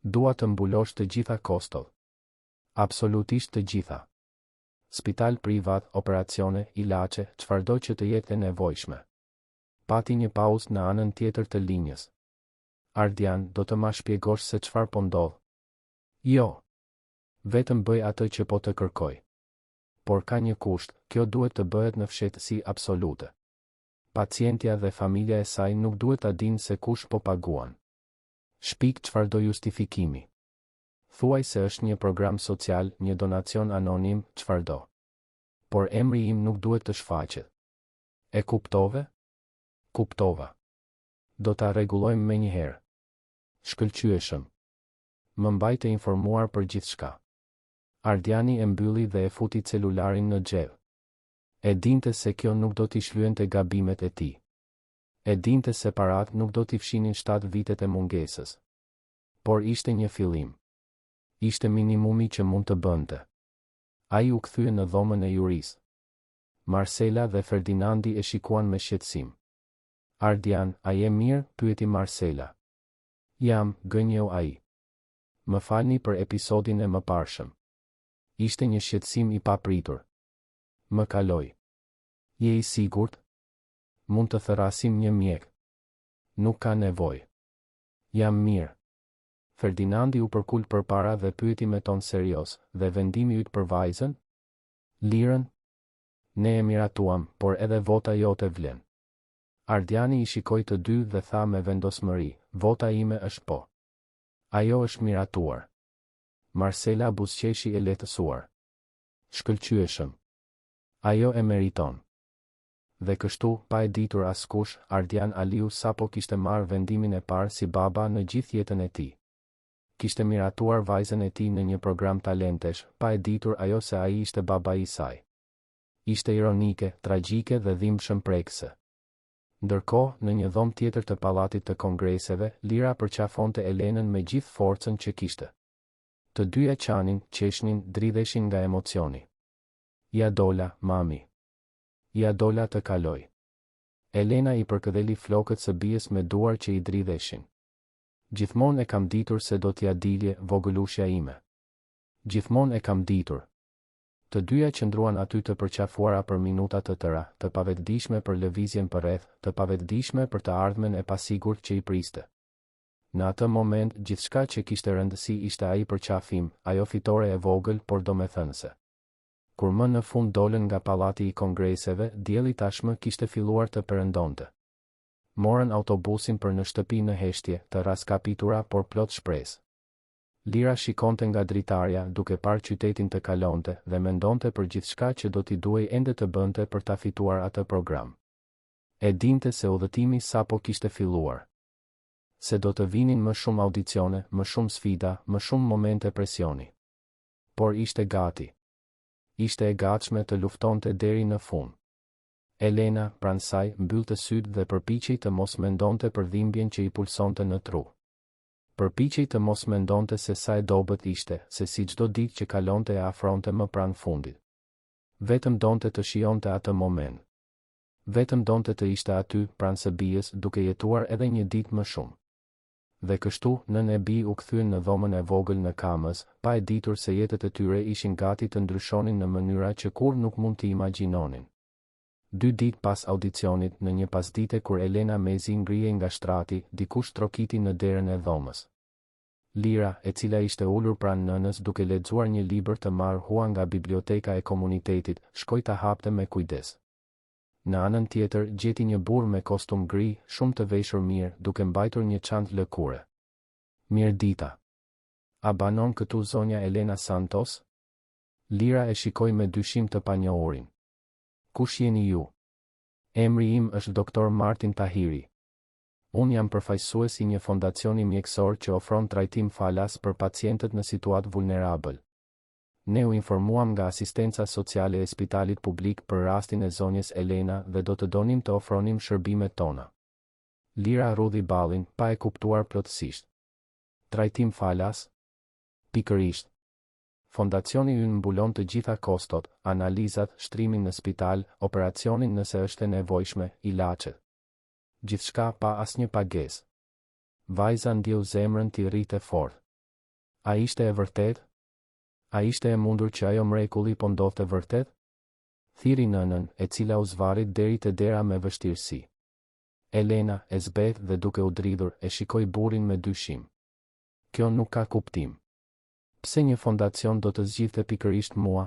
Dua të mbulosh të gjitha kostot. Absolutisht të gjitha. Spital privat, operacione, ilaçe, çfarëdo që të jetë e nevojshme. Pati një pauzë në anën tjetër të linjës. Ardian, do të ma shpjegosh se çfarë po ndodh? Jo. Vetëm bëj atë që po të kërkoj. Por ka një kusht, kjo duhet të bëhet në fshehtësi absolute. Pacientja dhe familja e saj nuk duhet ta dinë se kush po paguan. Shpik çfarëdo justifikimi. Thuaj se është një program social, një donacion anonim, çfarëdo. Por emri im nuk duhet të shfaqet. E kuptove? Kuptova. Do ta rregullojmë menjëherë. Shkëlqyeshëm. Më mbaj të informuar për gjithçka. Ardiani e mbylli dhe e futi celularin në xhep. E dinte se kjo nuk do t'i shlyente gabimet e tij. E dinte se parat nuk do t'i fshinin 7 vitet e mungesës. Por ishte një fillim. Ishte minimumi që mund të bënte. Ai u kthye në dhomën e juris. Marcela dhe Ferdinandi e shikuan me shqetësim. Ardian, a je mirë? Pyeti Marcela. Jam, gënjeu ai. Më falni për episodin e mëparshëm. Ishte një shqetësim i papritur. Më kaloi. Je i sigurt? Mund të therasim një mjek. Nuk ka nevojë. Jam mirë. Ferdinandi u përkul përpara dhe pyeti me ton serios, dhe vendimi yt për vajzën? Lirën? Ne e miratuam, por edhe vota jote vlen. Ardiani i shikoi të dy dhe tha me vendosmëri, vota ime është po. Ajo është miratuar. Marcela buzëqeshi e lehtësuar. Shkëlqyeshëm. Ajo e meriton. Dhe kështu, pa e ditur askush, Ardian Aliu sapo kishte marrë vendimin e parë si baba në gjithë jetën e tij. Kishte miratuar vajzën e tij në një program talentesh, pa e ditur ajo se ai ishte babai i saj. Ishte ironike, tragjike dhe dhimbshëm prekse. Ndërkohë, në një dhomë tjetër të pallatit të kongreseve, Lira përqafonte Elenën me gjithë forcën që kishte. Të dyja qanin, qeshnin, dridheshin nga emocioni. Ja dola, mami. Ja dola të kaloj. Elena i përkëdheli flokët së bijës me duar që i dridheshin. Gjithmonë e kam ditur se do t'ja dilje, vogëlushja ime. Gjithmonë e kam ditur. Të dyja qëndruan aty të përqafuara për minuta të tëra, të pavetëdijshme për lëvizjen përreth, të pavetëdijshme për të ardhmen e pasigurt që i priste. Në atë moment, gjithçka që kishte rëndësi ishte ai përqafim, ajo fitore e vogël por domethënëse. Kur më në fund dolën nga pallati i kongreseve, dielli tashmë kishte filluar të perëndonte. Morën autobusin për në shtëpi në heshtje, të raskapitura por plot shpresë. Lira shikonte nga dritarja, duke parë qytetin të kalonte dhe mendonte për gjithçka që do t'i duhej ende të bënte për ta fituar atë program. E dinte se udhëtimi sapo kishte filluar. Se do të vinin më shumë audicione, më shumë sfida, më shumë momente presioni. Por ishte gati. Ishte e gatshme të luftonte deri në fund. Elena, pranë saj, mbyllte sytë dhe përpiqej të mos mendonte për dhimbjen që i pulsonte në tru. Përpiqej të mos mendonte se sa e dobët ishte, se si çdo ditë që kalonte e afronte më pranë fundit. Vetëm donte të shijonte atë moment. Vetëm donte të ishte aty, pranë së bijës, duke jetuar edhe një ditë më shumë. Dhe kështu, nën e bij u kthyen në dhomën e vogël në Kamës, pa e ditur se jetët e tyre ishin gati të ndryshonin në mënyra që kur nuk mund t'i imagjinonin. 2 ditë pas audicionit, në një pasdite kur Elena mezi ngrihej nga shtrati, dikush trokiti në derën e dhomës. Lira, e cila ishte ulur pranë nënës duke lexuar një libër të marrë nga biblioteka e komunitetit, shkoi ta hapte me kujdes. Në anën tjetër, gjeti një burr me kostum gri, shumë të veshur mirë, duke mbajtur një çantë lëkure. Mirëdita. A banon këtu zonja Elena Santos? Lira e shikoi me dyshim të panjohurin. Kush jeni ju? Emri im është Dr. Martin Tahiri. Unë jam përfaqësues i një fondacioni mjekësor që ofron trajtim falas për pacientët në situatë vulnerabël. Ne u informuam nga asistenca sociale e spitalit publik për rastin e zonjës Elena dhe do të donim të ofronim shërbimet tona. Lira rudhi ballin, pa e kuptuar plotësisht. Trajtim falas? Pikërisht. Fondacioni ynë mbulon të gjitha kostot, analizat, shtrimin në spital, operacionin nëse është e nevojshme, ilaçet. Gjithçka pa asnjë pagesë. Vajza ndjeu zemrën t'i rritë fort. A ishte e vërtet? A ishte e mundur që ajo mrekulli po ndodhte vërtet? Thiri nënën, e cila u zvarit deri te dera me vështirësi. Elena, e zbeth dhe duke u dridhur, e shikoi burrin me dyshim. Kjo nuk ka kuptim. Pse një fondacion do të zgjidhte pikërisht mua?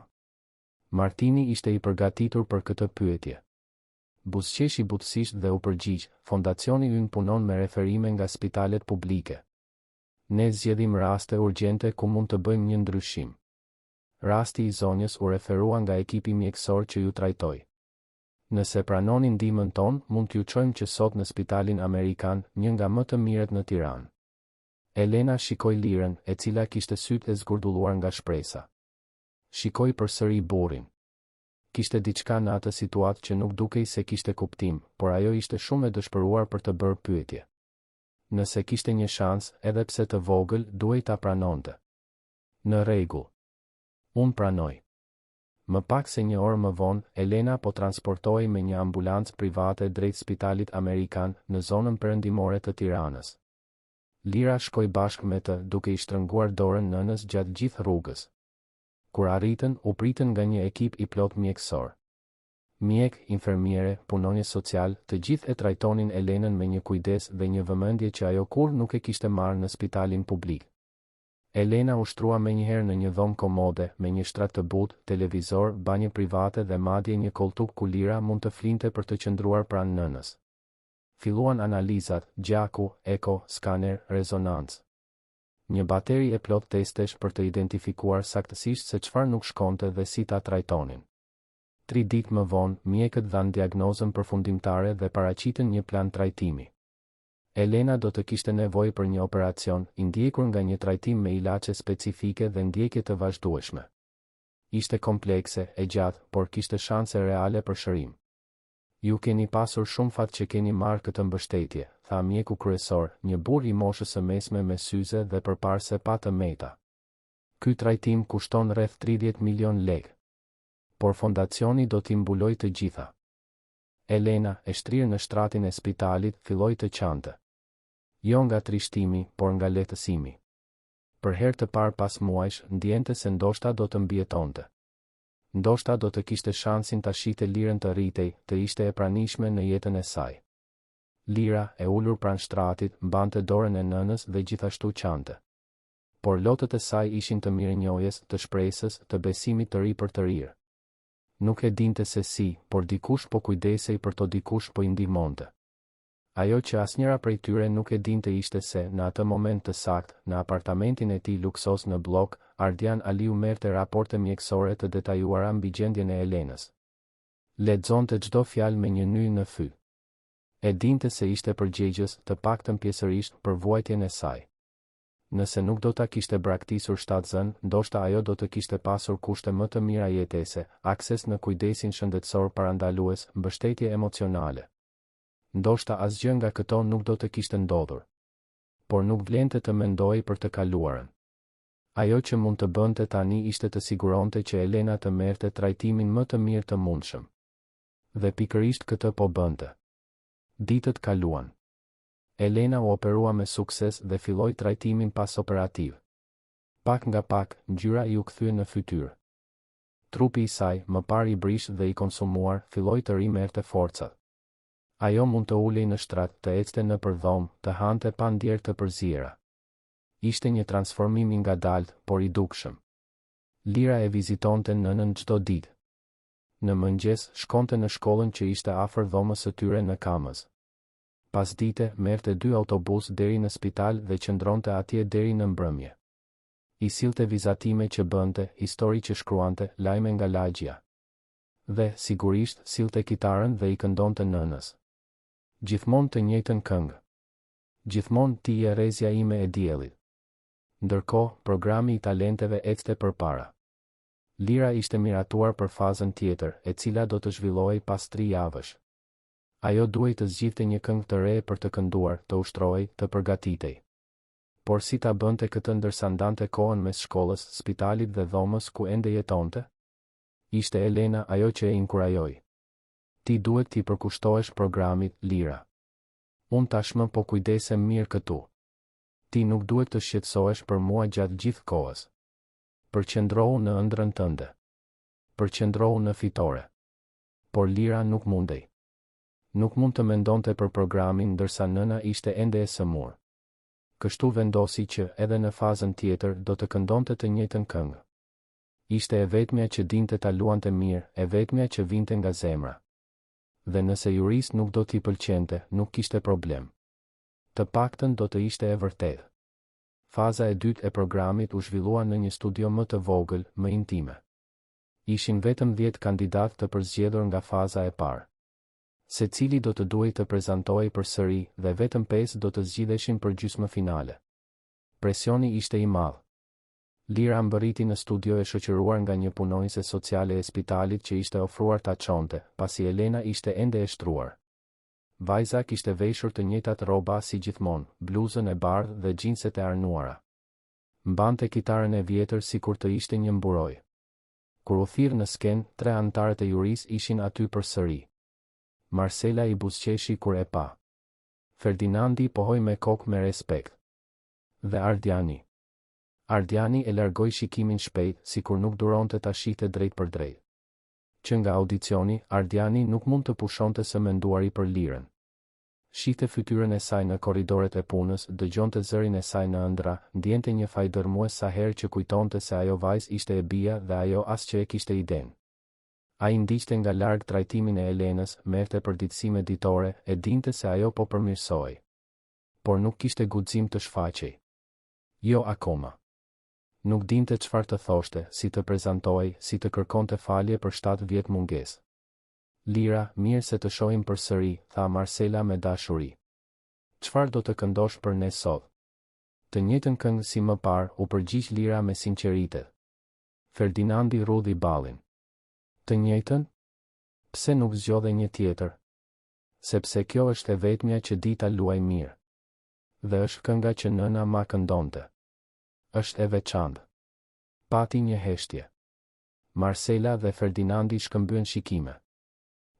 Martini ishte i përgatitur për këtë pyetje. Buzëqeshi butësisht dhe u përgjigj, fondacioni ynë punon me referime nga spitalet publike. Ne zgjedhim raste urgjente ku mund të bëjmë një ndryshim. Rasti i zonjës u referua nga ekipi mjekësor që ju trajtoi. Nëse pranoni ndihmën tonë, mund t'ju çojmë që sot në spitalin amerikan, një nga më të mirët në Tiranë. Elena shikoi Lirën, e cila kishte sytë e zgurdulluar nga shpresa. Shikoi përsëri burrin. Kishte diçka në atë situatë që nuk dukej se kishte kuptim, por ajo ishte shumë e dëshpëruar për të bërë pyetje. Nëse kishte një shans, edhe pse të vogël, duhej ta pranonte. Në rregull. Unë pranoj. Më pak se një orë më vonë, Elena po transportohej me një ambulancë private drejt spitalit amerikan në zonën perëndimore të Tiranës. Lira shkoi bashkë me të, duke i shtrënguar dorën nënës gjatë gjithë rrugës. Kur arritën, u pritën nga një ekip i plot mjekësor. Mjek, infermiere, punonjës social, të gjithë e trajtonin Elenën me një kujdes dhe një vëmendje që ajo kur nuk e kishte marrë në spitalin publik. Elena ushtrua menjëherë në një dhomë komode, me një shtrat të butë, televizor, banjë private dhe madje një koltuk ku Lira mund të flinte për të qëndruar pranë nënës. Filluan analizat, gjaku, eko, skaner, rezonancë. Një bateri e plot testesh për të identifikuar saktësisht se çfarë nuk shkonte dhe si ta trajtonin. 3 ditë më vonë, mjekët dhanë diagnozën përfundimtare dhe paraqitën një plan trajtimi. Elena do të kishte nevojë për një operacion, i ndjekur nga një trajtim me ilaçe specifike dhe ndjekje të vazhdueshme. Ishte komplekse, e gjatë, por kishte shanse reale për shërim. Ju keni pasur shumë fat që keni marrë këtë mbështetje, tha mjeku kryesor, një burr i moshës së mesme me syze dhe përparse pa të meta. Ky trajtim kushton rreth 30 milion lekë. Por fondacioni do t'i mbulojë të gjitha. Elena, e shtrirë në shtratin e spitalit, filloi të qante. Jo nga trishtimi, por nga lehtësimi. Për herë të parë pas muajsh, ndjente se ndoshta do të mbijetonte. Ndoshta do të kishte shansin ta shihte Lirën të rritej, të ishte e pranishme në jetën e saj. Lira, e ulur pranë shtratit, mbante dorën e nënës dhe gjithashtu qante. Por lotët e saj ishin të mirënjohjes, të shpresës, të besimit të ri për të rirë. Nuk e dinte se si, por dikush po kujdesej për to dikush po i ndihmonte. Ajo që asnjëra prej tyre nuk e dinte ishte se, në atë moment të saktë, në apartamentin e tij luksos në blok, Ardian Aliu merrte raporte mjekësore të detajuara mbi gjendjen e Elenës. Lexonte çdo fjalë me një ny në fy. E dinte se ishte përgjegjës, të paktën pjesërisht, për vuajtjen e saj. Nëse nuk do ta kishte braktisur shtatzën, ndoshta ajo do të kishte pasur kushte më të mira jetese, akses në kujdesin shëndetësor parandalues, mbështetje emocionale. Ndoshta asgjë nga këto nuk do të kishte ndodhur. Por nuk vlente të mendoj për të kaluarën. Ajo që mund të bënte tani ishte të siguronte që Elena të merrte trajtimin më të mirë të mundshëm. Dhe pikërisht këtë po bënte. Ditët kaluan. Elena u operua me sukses dhe filloi trajtimin pas-operativ. Pak nga pak, ngjyra i u kthye në fytyrë. Trupi i saj, më parë i brish dhe i konsumuar, filloi të rimerte forcat. Ajo mund të ulej në shtrat, të ecte në përdhom, të hante pa ndjerë të përziera. Ishte një transformim i ngadalt, por i dukshëm. Lira e vizitonte nënën çdo ditë. Në mëngjes, shkonte në shkollën që ishte afër dhomës së tyre në Kamës. Pas dite, merrte 2 autobus deri në spital dhe qëndronte atje deri në mbrëmje. I sillte vizatime që bënte, histori që shkruante, lajme nga lagjja. Dhe, sigurisht, sillte kitarën dhe i këndonte nënës. Gjithmonë të njëjtën këngë. Gjithmonë ti je rrezja ime e diellit. Ndërkohë, programi i talenteve ecte përpara. Lira ishte miratuar për fazën tjetër, e cila do të zhvillohej pas 3 javësh. Ajo duhej të zgjidhte një këngë të re për të kënduar, të ushtrohej, të përgatitej. Por si ta bënte këtë ndërsa ndante kohën mes shkollës, spitalit dhe dhomës ku ende jetonte? Ishte Elena ajo që e inkurajoi. Ti duhet t'i përkushtohesh programit, Lira. Unë tashmë po kujdesem mirë këtu. Ti nuk duhet të shqetësohesh për mua gjatë gjithë kohës. Përqendrohu në ëndrrën tënde. Përqendrohu në fitore. Por Lira nuk mundej. Nuk mund të mendonte për programin ndërsa nëna ishte ende e sëmurë. Kështu vendosi që, edhe në fazën tjetër, do të këndonte të njëjtën këngë. Ishte e vetmja që dinte ta luante mirë, e vetmja që vinte nga zemra. Dhe nëse Juris nuk do t'i pëlqente, nuk kishte problem. Të paktën do të ishte e vërtetë. Faza e dytë e programit u zhvillua në një studio më të vogël, më intime. Ishin vetëm 10 kandidatë të përzgjedhur nga faza e parë. Secili do të duhej të prezantohej përsëri dhe vetëm 5 do të zgjidheshin për gjysmë finale. Presioni ishte i madh. Lira mbërriti në studio e shoqëruar nga një punonjëse sociale e spitalit që ishte ofruar ta çonte, pasi Elena ishte ende e shtruar. Vajza kishte veshur të njëjtat rroba si gjithmonë, bluzën e bardhë dhe xhinset e arnuara. Mbante kitarën e vjetër sikur të ishte një mburoj. Kur u thirr në sken, 3 anëtarët e juris ishin aty përsëri. Marcela i buzëqeshi kur e pa. Ferdinandi pohoi me kokë me respekt. Dhe Ardiani. Ardiani e largoi shikimin shpejt, sikur nuk duronte ta shihte drejt për drejt. Që nga audicioni, Ardiani nuk mund të pushonte së menduari për Lirën. Shihte fytyrën e saj në korridoret e punës, dëgjonte zërin e saj në ëndra, ndjente një faj dërmues sa herë që kujtonte se ajo vajzë ishte e bija dhe ajo as që e kishte iden. Ai ndiqte nga larg trajtimin e Elenës, merrte përditësime ditore, e dinte se ajo po përmirësohej. Por nuk kishte guxim të shfaqej. Jo akoma. Nuk dinte çfarë të thoshte, si të prezantohej, si të kërkonte falje për 7 vjet mungesë. Lira, mirë se të shohim përsëri, tha Marcela me dashuri. Çfarë do të këndosh për ne sot? Të njëjtën këngë si më parë, u përgjigj Lira me sinqeritet. Ferdinandi rudhi ballin. Të njëjtën? Pse nuk zgjodhe një tjetër? Sepse kjo është e vetmja që di ta luaj mirë. Dhe është kënga që nëna ma këndonte. Është e veçantë. Pati një heshtje. Marcela dhe Ferdinandi shkëmbyen shikime.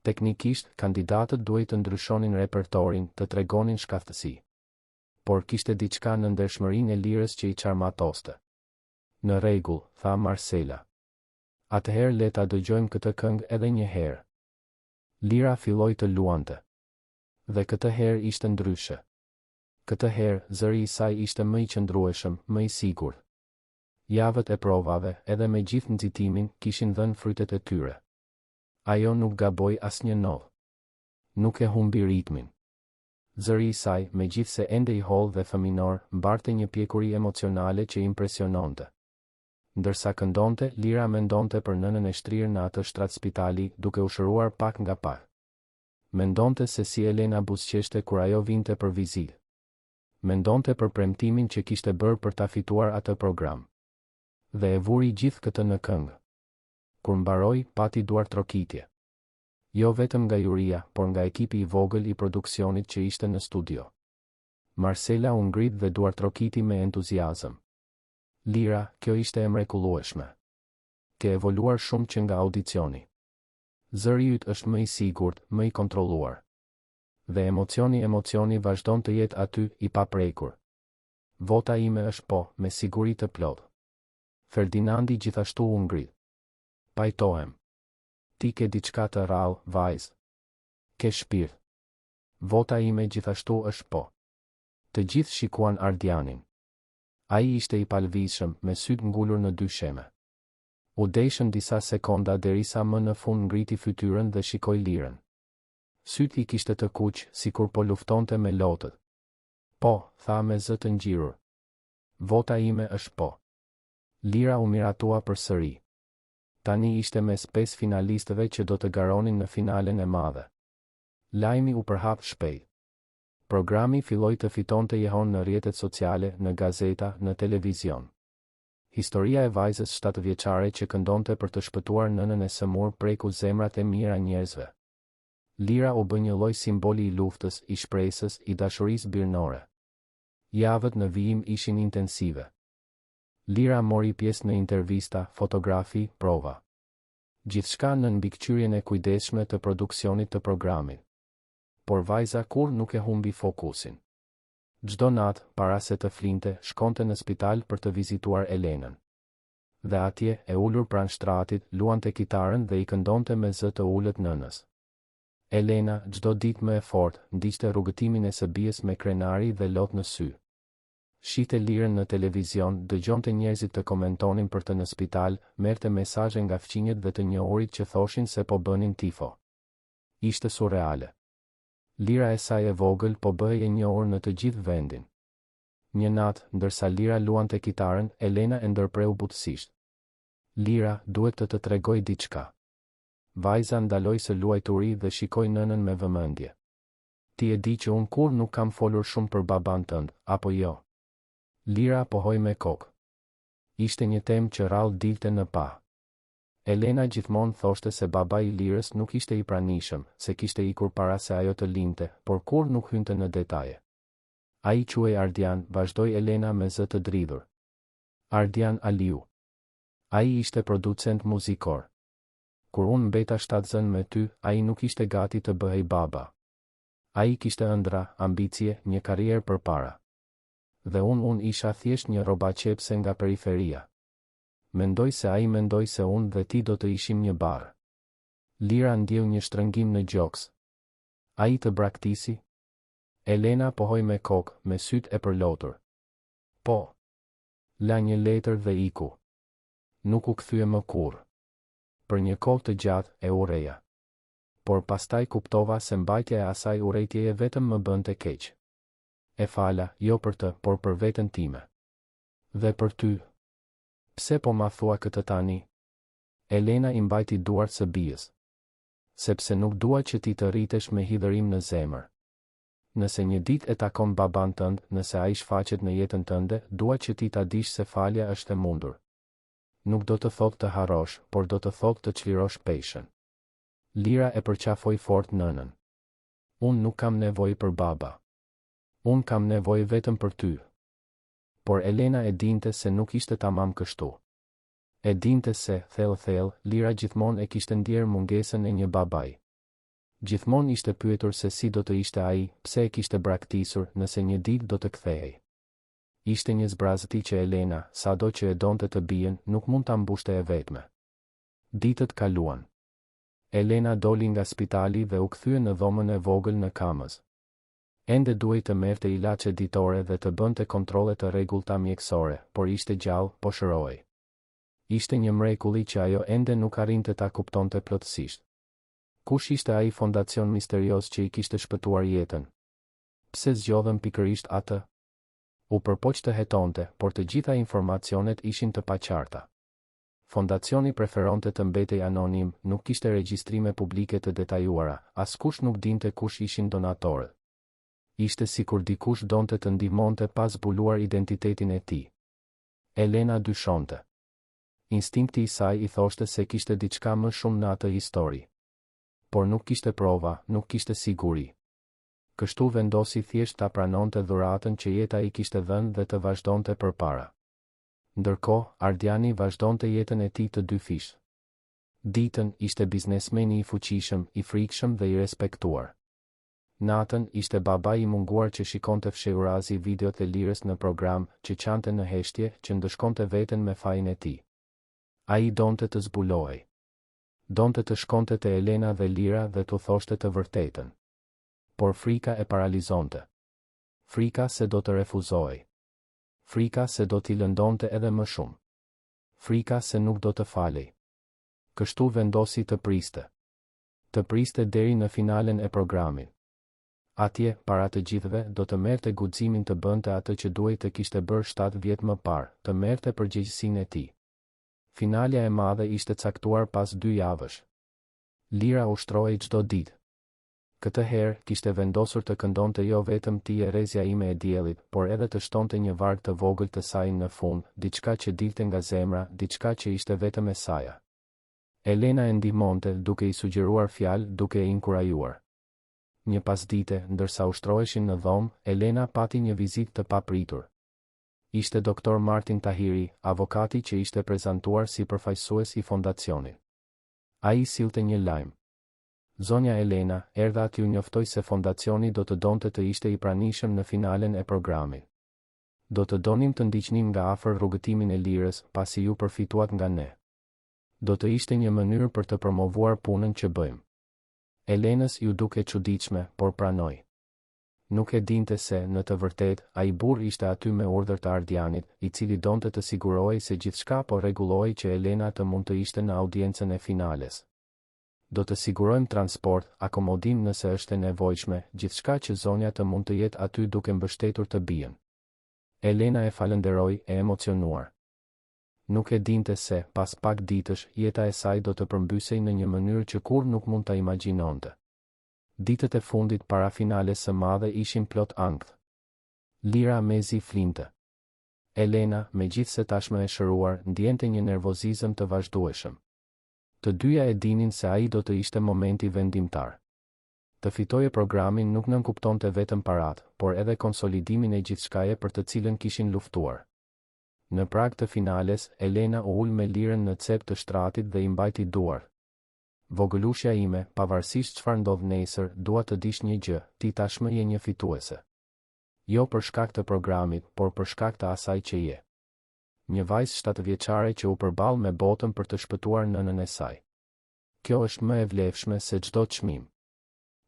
Teknikisht, kandidatët duhet të ndryshonin repertorin, të tregonin shkaftësi. Por kishte diçka në ndershmërinë e Lirës që i çarmatoste. Në rregull, tha Marcela. Atëherë le ta dëgjojmë këtë këngë edhe një herë. Lira filloi të luante. Dhe këtë herë ishte ndryshe. Këtë herë, zëri i saj ishte më i qëndrueshëm, më i sigurt. Javët e provave, edhe me gjithë nxitimin, kishin dhënë frytet e tyre. Ajo nuk gaboi asnjë not. Nuk e humbi ritmin. Zëri i saj, megjithse ende i hollë dhe fëminor, mbarte një pjekuri emocionale që impresiononte. Ndërsa këndonte, Lira mendonte për nënën e shtrirë në atë shtrat spitali, duke u shëruar pak nga pak. Mendonte se si Elena buzëqeshte kur ajo vinte për vizitë. Mendonte për premtimin që kishte bërë për ta fituar atë program. Dhe e vuri gjithë këtë në këngë. Kur mbaroi, pati duar trokitje. Jo vetëm nga juria, por nga ekipi i vogël i produksionit që ishte në studio. Marcela u ngrit dhe duar trokiti me entuziazëm. Lira, kjo ishte e mrekullueshme. Ke evoluar shumë që nga audicioni. Zëri yt është më i sigurt, më i kontrolluar. Dhe emocioni vazhdon të jetë aty, i paprekur. Vota ime është po, me siguri të plotë. Ferdinandi gjithashtu u ngrit. Pajtohem. Ti ke diçka të rrallë, vajzë. Ke shpirt. Vota ime gjithashtu është po. Të gjithë shikuan Ardianin. Ai ishte i palvizshëm, me sytë ngulur në dy sheme. U deshën disa sekonda derisa më në fund ngriti fytyrën dhe shikoi Lirën. Sytë i kishte të kuq, sikur po luftonte me lotët. Po, tha me zë të ngjirur. Vota ime është po. Lira u miratua përsëri. Tani ishte mes 5 finalistëve që do të garonin në finalen e madhe. Lajmi u përhap shpejt. Programi filloi të fitonte jehon në rrjetet sociale, në gazeta, në televizion. Historia e vajzës 7 vjeçare që këndonte për të shpëtuar nënën e sëmur preku zemrat e mira njerëzve. Lira u bë një lloj simboli i luftës, i shpresës, i dashurisë birnore. Javët në vijim ishin intensive. Lira mori pjesë në intervista, fotografi, prova. Gjithçka në mbikëqyrjen e kujdesshme të produksionit të programit. Por vajza kur nuk e humbi fokusin. Çdo natë, para se të flinte, shkonte në spital për të vizituar Elenën. Dhe atje, e ulur pranë shtratit, luante kitarën dhe i këndonte me zë të ulët nënës. Elena, çdo ditë më e fortë, ndiqte rrugëtimin e së bijës me krenari dhe lot në sy. Shihte Lirën në televizion, dëgjonte njerëzit të komentonin për të në spital, merrte mesazhe nga fqinjet dhe të njohurit që thoshin se po bënin tifo. Ishte surreale. Lira e saj e vogël po bëhej e njohur në të gjithë vendin. Një natë, ndërsa Lira luante kitarën, Elena e ndërpreu butësisht. Lira, duhet të tregoj diçka. Vajza ndaloi së luajturi dhe shikoi nënën me vëmendje. Ti e di që unë kur nuk kam folur shumë për baban tënd, apo jo? Lira pohoi me kokë. Ishte një temë që rrallë dilte në pa. Elena gjithmonë thoshte se baba i Lirës nuk ishte i pranishëm, se kishte ikur para se ajo të lindte, por kur nuk hynte në detaje. Ai quhej Ardian, vazhdoi Elena me zë të dridhur. Ardian Aliu. Ai ishte producent muzikor. Kur unë mbeta shtatzën me ty, ai nuk ishte gati të bëhej baba. Ai kishte ëndra, ambicie, një karrierë përpara. Dhe unë isha thjesht një robaqepse nga periferia. Mendoj se ai mendoj se unë dhe ti do të ishim një barë. Lira ndjeu një shtrëngim në gjoks. Ai të braktisi? Elena pohoi me kokë, me sytë e përlotur. Po. La një letër dhe iku. Nuk u kthye më kurrë. Për një kohë të gjatë e urreja. Por pastaj kuptova se mbajtja e asaj urrejtjeje vetëm më bënte keq. E fala, jo për të, por për veten time. Dhe për ty. Pse po ma thua këtë tani? Elena i mbajti duart së bijës. Sepse nuk dua që ti të rritesh me hidhërim në zemër. Nëse një ditë e takon baban tënd, nëse ai shfaqet në jetën tënde, dua që ti ta dish se falja është e mundur. Nuk do të thotë të harrosh, por do të thotë të çlirosh peshën. Lira e përqafoi fort nënën. Unë nuk kam nevojë për baba. Unë kam nevojë vetëm për ty. Por Elena e dinte se nuk ishte tamam kështu. E dinte se, thellë, Lira gjithmonë e kishte ndjerë mungesën e një babai. Gjithmonë ishte pyetur se si do të ishte ai, pse e kishte braktisur, nëse një ditë do të kthehej. Ishte një zbrazëti që Elena, sado që e donte të bien, nuk mund ta mbushte e vetme. Ditët kaluan. Elena doli nga spitali dhe u kthye në dhomën e vogël në Kamës. Ende duhej të merrte ilaçe ditore dhe të bënte kontrolle të rregullta mjekësore, por ishte gjallë, po shërohej. Ishte një mrekulli që ajo ende nuk arrinte ta kuptonte plotësisht. Kush ishte ai fondacion misterios që i kishte shpëtuar jetën? Pse zgjodhen pikërisht atë? U përpoq të hetonte, por të gjitha informacionet ishin të paqarta. Fondacioni preferonte të mbetej anonim, nuk kishte regjistrime publike të detajuara, askush nuk dinte kush ishin donatorët. Ishte sikur dikush donte të ndihmonte pa zbuluar identitetin e tij. Elena dyshonte. Instinkti i saj i thoshte se kishte diçka më shumë në atë histori. Por nuk kishte prova, nuk kishte siguri. Kështu vendosi thjesht ta pranonte dhuratën që jeta i kishte dhënë dhe të vazhdonte përpara. Ndërkohë, Ardiani vazhdonte jetën e tij të dy fish. Ditën ishte biznesmeni i fuqishëm, i frikshëm dhe i respektuar. Natën ishte babai i munguar që shikonte fshehurazi videot e Lirës në program, që qante në heshtje, që ndëshkonte veten me fajin e tij. Ai donte të zbulohej. Donte të shkonte te Elena dhe Lira dhe t'u thoshte të vërtetën. Por frika e paralizonte. Frika se do të refuzohej. Frika se do t'i lëndonte edhe më shumë. Frika se nuk do të falej. Kështu vendosi të priste. Të priste deri në finalen e programit. Atje, para të gjithëve, do të merrte guximin të bënte atë që duhej të kishte bërë 7 vjet më parë, të merrte përgjegjësinë e tij. Finalja e madhe ishte caktuar pas 2 javësh. Lira ushtrohej çdo ditë. Këtë herë kishte vendosur të këndonte jo vetëm Ti e rezja ime e diellit, por edhe të shtonte një varg të vogël të saj në fund, diçka që dilte nga zemra, diçka që ishte vetëm e saj. Elena e ndihmonte, duke i sugjeruar fjalë, duke e inkurajuar. Një pasdite, ndërsa ushtroheshin në dhomë, Elena pati një vizitë të papritur. Ishte doktor Martin Tahiri, avokati që ishte prezantuar si përfaqësues i fondacionit. Ai sillte një lajm. Zonja Elena, erdha t'ju njoftoj se fondacioni do të donte të ishte i pranishëm në finalen e programit. Do të donim të ndiqnim nga afër rrugëtimin e Lirës, pasi ju përfituat nga ne. Do të ishte një mënyrë për të promovuar punën që bëjmë. Elenës ju duke çuditshme, por pranoi. Nuk e dinte se, në të vërtetë, ai burr ishte aty me urdhër të Ardianit, i cili donte të sigurohej se gjithçka po rregullohej që Elena të mund të ishte në audiencën e finales. Do të sigurojmë transport, akomodim nëse është e nevojshme, gjithçka që zonja të mund të jetë aty duke mbështetur të bien. Elena e falenderoi, e emocionuar. Nuk e dinte se, pas pak ditësh, jeta e saj do të përmbysej në një mënyrë që kurrë nuk mund ta imagjinonte. Ditët e fundit para finales së madhe ishin plot ankth. Lira mezi flinte. Elena, megjithse tashmë e shëruar, ndjente një nervozizëm të vazhdueshëm. Të dyja e dinin se ai do të ishte momenti vendimtar. Të fitoje programin nuk nënkuptonte vetëm paratë, por edhe konsolidimin e gjithçkaje për të cilën kishin luftuar. Në prag të finales, Elena u ul me Lirën në cep të shtratit dhe I mbajti duart. Vogëlushja ime, pavarësisht çfarë ndodh nesër, dua të dish një gjë, ti tashmë je një fituese. Jo për shkak të programit, por për shkak të asaj që je. Një vajzë 7 vjeçare që u përball me botën për të shpëtuar nënën e saj. Kjo është më e vlefshme se çdo çmim.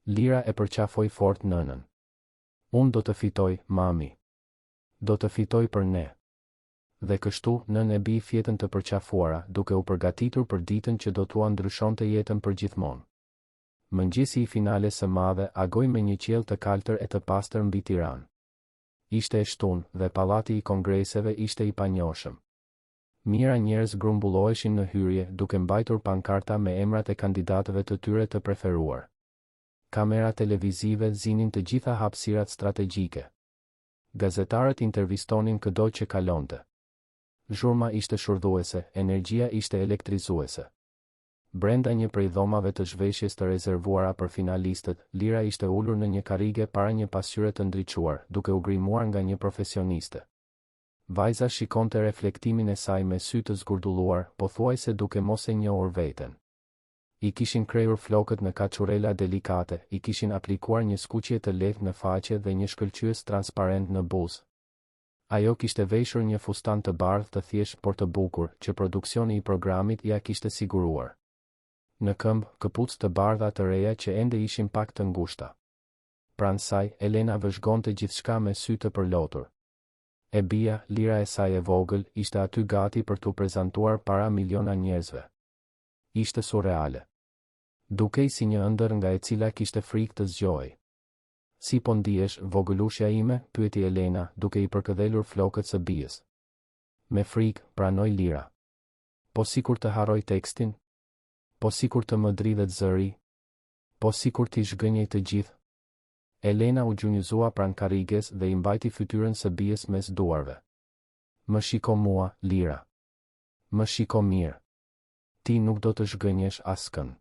Lira e përqafoi fort nënën. Unë do të fitoj, mami. Do të fitoj për ne. Dhe kështu, nën e bi fjetën të përqafuara, duke u përgatitur për ditën që do t'ua ndryshonte jetën për gjithmonë. Mëngjesi i finales së madhe agoi me një qiell të kaltër e të pastër mbi Tiranë. Ishte e shtunë dhe pallati i kongreseve ishte i panjohshëm. Mijëra njerëz grumbulloheshin në hyrje duke mbajtur pankarta me emrat e kandidatëve të tyre të preferuar. Kamera televizive zinin të gjitha hapësirat strategjike. Gazetarët intervistonin çdo që kalonte. Zhurma ishte shurdhuese, energjia ishte elektrizuese. Brenda një prej dhomave të zhveshjes të rezervuara për finalistët, Lira ishte ulur në një karrige para një pasqyre të ndriçuar, duke u grimuar nga një profesioniste. Vajza shikonte reflektimin e saj me sy të zgurdulluar, pothuajse duke mos e njohur veten. I kishin krejur flokët në kaçurela delikate, i kishin aplikuar një skuqje të lehtë në faqe dhe një shkëlqyes transparent në buzë. Ajo kishte veshur një fustan të bardhë të thjeshtë por të bukur, që produksioni i programit ja kishte siguruar. Në këmbë, këpucë të bardha të reja që ende ishin pak të ngushta. Pranë saj, Elena vëzhgonte gjithçka me sy të përlotur. E bia, Lira e saj e vogël, ishte aty gati për t'u prezantuar para miliona njerëzve. Ishte surreale. Dukej si një ëndër nga e cila kishte frikë të zgjohej. Si po ndihesh, vogëlushja ime, pyeti Elena, duke i përkëdhelur flokët së bijës. Me frikë, pranoi Lira. Po sikur të harroj tekstin? Po sikur të më dridhet zëri? Po sikur t'i zhgënjej të gjithë? Elena u gjunjëzua pranë karriges dhe i mbajti fytyrën së bijës mes duarve. Më shiko mua, Lira. Më shiko mirë. Ti nuk do të zhgënjesh askën.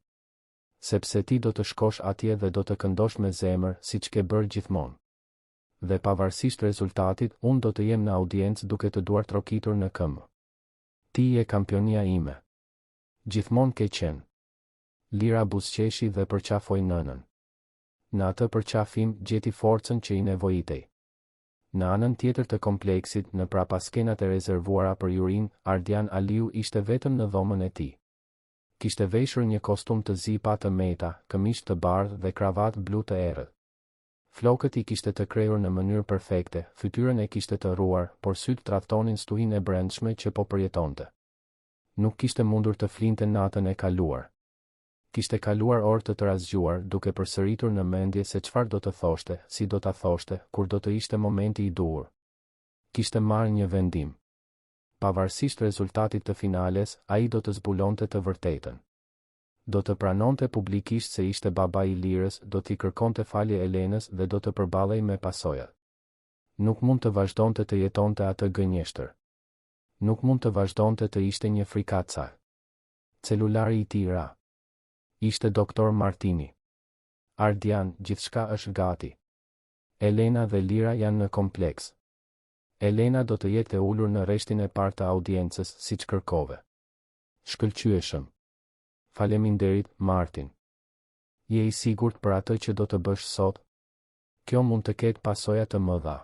Sepse ti do të shkosh atje dhe do të këndosh me zemër, siç ke bërë gjithmonë. Dhe pavarësisht rezultatit, unë do të jem në audiencë duke të duar trokitur në këmbë. Ti je kampionia ime. Gjithmonë ke qenë. Lira buzëqeshi dhe përqafoi nënën. Në atë përqafim gjeti forcën që i nevojitej. Në anën tjetër të kompleksit, në prapaskenat e rezervuara për Jurin, Ardian Aliu ishte vetëm në dhomën e tij. Kishte veshur një kostum të zipa të meta, këmishë të bardhë dhe kravatë blu të errët. Flokët i kishte të krejur në mënyrë perfekte, fytyrën e kishte të ruar, por syt tradhtonin stuhinë e brendshme që po përjetonte. Nuk kishte mundur të flinte natën e kaluar. Kishte kaluar orë të trazgjuar, duke përsëritur në mendje se çfarë do të thoshte, si do ta thoshte, kur do të ishte momenti i duhur. Kishte marrë një vendim. Pavarësisht rezultatit të finales, ai do të zbulonte të vërtetën. Do të pranonte publikisht se ishte babai i Lirës, do t'i kërkonte falje Elenës dhe do të përballej me pasojat. Nuk mund të vazhdonte të jetonte atë gënjeshtër. Nuk mund të vazhdonte të ishte një frikaca. Celulari i tij ra. Ishte doktor Martini. Ardian, gjithçka është gati. Elena dhe Lira janë në kompleks. Elena do të jetë e ulur në rreshtin e parë të audiencës, siç kërkove. Shkëlqyeshëm. Faleminderit, Martin. Je i sigurt për atë që do të bësh sot? Kjo mund të ketë pasoja të mëdha.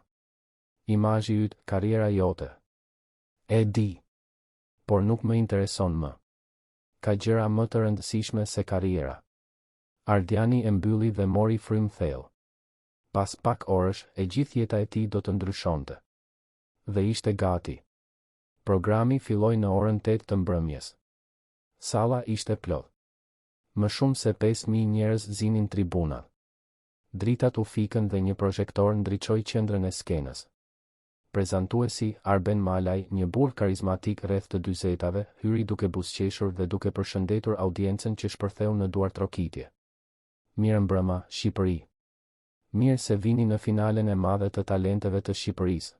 Imazhi yt, karriera jote. E di. Por nuk më intereson më. Ka gjëra më të rëndësishme se karriera. Ardiani e mbylli dhe mori frym thellë. Pas pak orësh, e gjithë jeta e tij do të ndryshonte. Dhe ishte gati. Programi filloi në orën 8 të mbrëmjes. Salla ishte plot. Më shumë se 5.000 njerëz zinin tribunat. Dritat u fikën dhe një projektor ndriçoi qendrën e skenës. Prezantuesi, Arben Malaj, një burr karizmatik rreth të 40-tave, hyri duke buzëqeshur dhe duke përshëndetur audiencën që shpërtheu në duartrokitje. Mirëmbrëma, Shqipëri. Mirë se vini në finalen e madhe të talenteve të Shqipërisë.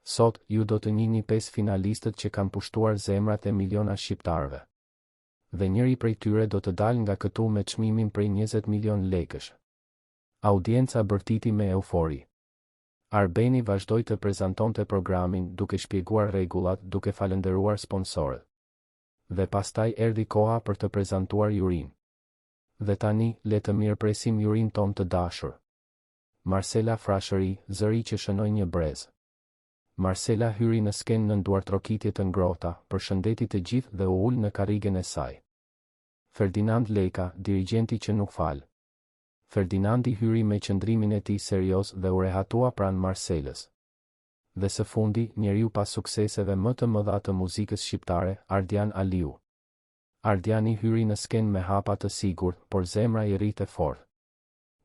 Sot, ju do të njihni 5 finalistët që kanë pushtuar zemrat e miliona shqiptarëve. Dhe njëri prej tyre do të dalë nga këtu me çmimin prej 20 milion lekësh. Audienca bërtiti me eufori. Arbeni vazhdoi të prezantonte programin, duke shpjeguar rregullat, duke falendëruar sponsorët. Dhe pastaj erdhi koha për të prezantuar jurin. Dhe tani, le të mirëpresim jurin ton të dashur. Marcela Frashëri, zëri që shënoi një brez. Marcela hyri në skenë në duartrokitje të ngrohta, përshëndeti të gjithë dhe u ul në karrigen e saj. Ferdinand Leka, dirigjenti që nuk fal. Ferdinandi hyri me qëndrimin e tij serioz dhe u rehatua pranë Marselës. Dhe së fundi, njeriu pas sukseseve më të mëdha të muzikës shqiptare, Ardian Aliu. Ardiani hyri në skenë me hapa të sigurt, por zemra i rritë fort.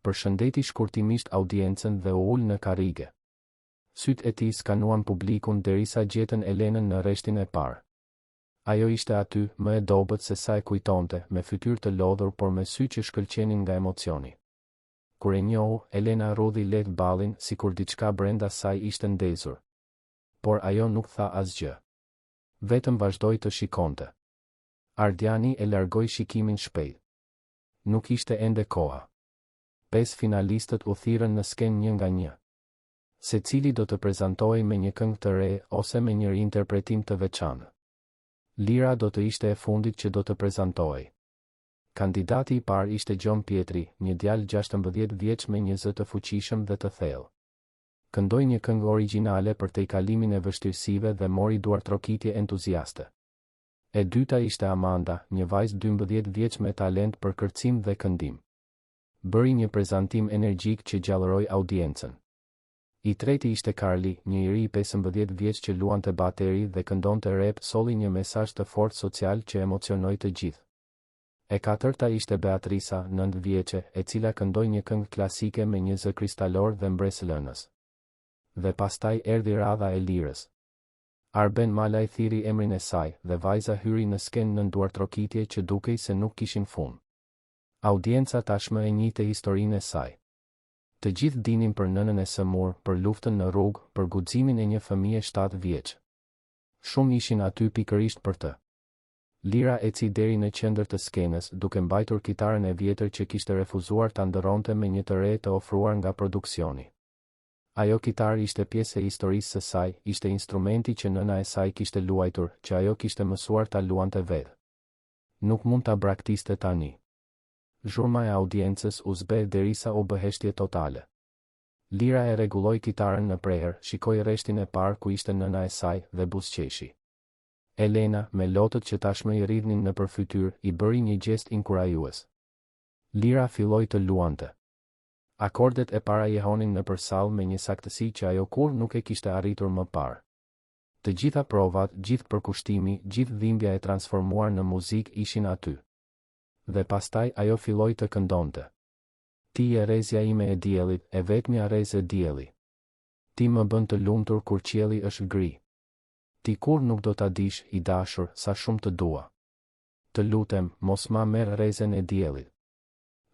Përshëndeti shkurtimisht audiencën dhe u ul në karrige. Sytë e tij skanuan publikun derisa gjetën Elenën në rreshtin e parë. Ajo ishte aty, më e dobët se sa e kujtonte, me fytyrë të lodhur por me sy që shkëlqenin nga emocioni. Kur e njohu, Elena rrodhi lehtë ballin, sikur diçka brenda saj ishte ndezur. Por ajo nuk tha asgjë. Vetëm vazhdoi të shikonte. Ardiani e largoi shikimin shpejt. Nuk ishte ende koha. 5 finalistët u thirrën në skenë një nga një. Secili do të prezantohej me një këngë të re ose me një interpretim të veçantë. Lira do të ishte e fundit që do të prezantohej. Kandidati i parë ishte Gjon Pietri, një djalë 16 vjeç me një zë të fuqishëm dhe të thellë. Këndoi një këngë origjinale për tejkalimin e vështirësive dhe mori duartrokitje entuziaste. E dyta ishte Amanda, një vajzë 12 vjeç me talent për kërcim dhe këndim. Bëri një prezantim energjik që gjallëroi audiencën. I treti ishte Karli, një iri 15 vjeç që luante bateri dhe këndonte rap, solli një mesazh të fortë social që emocionoi të gjithë. E katërta ishte Beatrisa, 9 vjeçe, e cila këndoi një këngë klasike me një zë kristalor dhe mbresëlënës. Dhe pastaj erdhi radha e lirës. Arben Malaj thiri emrin e saj dhe vajza hyri në skenë në duartrokitje që dukej se nuk kishin fund. Audienca tashmë e njihte historinë e saj. Të gjithë dinin për nënën e sëmur, për luftën në rrugë, për guximin e një fëmije 7 vjeç. Shumë ishin aty pikërisht për të. Lira eci deri në qendër të skenës, duke mbajtur kitarën e vjetër që kishte refuzuar ta ndërronte me një të re të ofruar nga produksioni. Ajo kitar ishte pjesë e historisë së saj, ishte instrumenti që nëna e saj kishte luajtur, që ajo kishte mësuar ta luante vetë. Nuk mund ta braktiste tani. Zhurma e audiencës u zbe derisa u bë heshtje totale. Lira e rregulloi kitarën në preher, shikoi rreshtin e parë ku ishte nëna e saj dhe buzëqeshi. Elena, me lotët që tashmë i rridhnin nëpër fytyrë, i bëri një gjest inkurajues. Lira filloi të luante. Akordet e para jehonin nëpër sallë me një saktësi që ajo kurrë nuk e kishte arritur më parë. Të gjitha provat, gjithë përkushtimi, gjithë dhimbja e transformuar në muzikë ishin aty. Dhe pastaj ajo filloi të këndonte. Ti je rezja ime e diellit, e vetmja rezë e dielli. Ti më bën të lumtur kur qielli është gri. Ti kur nuk do ta dish, i dashur, sa shumë të dua. Të lutem, mos ma merr rezën e diellit.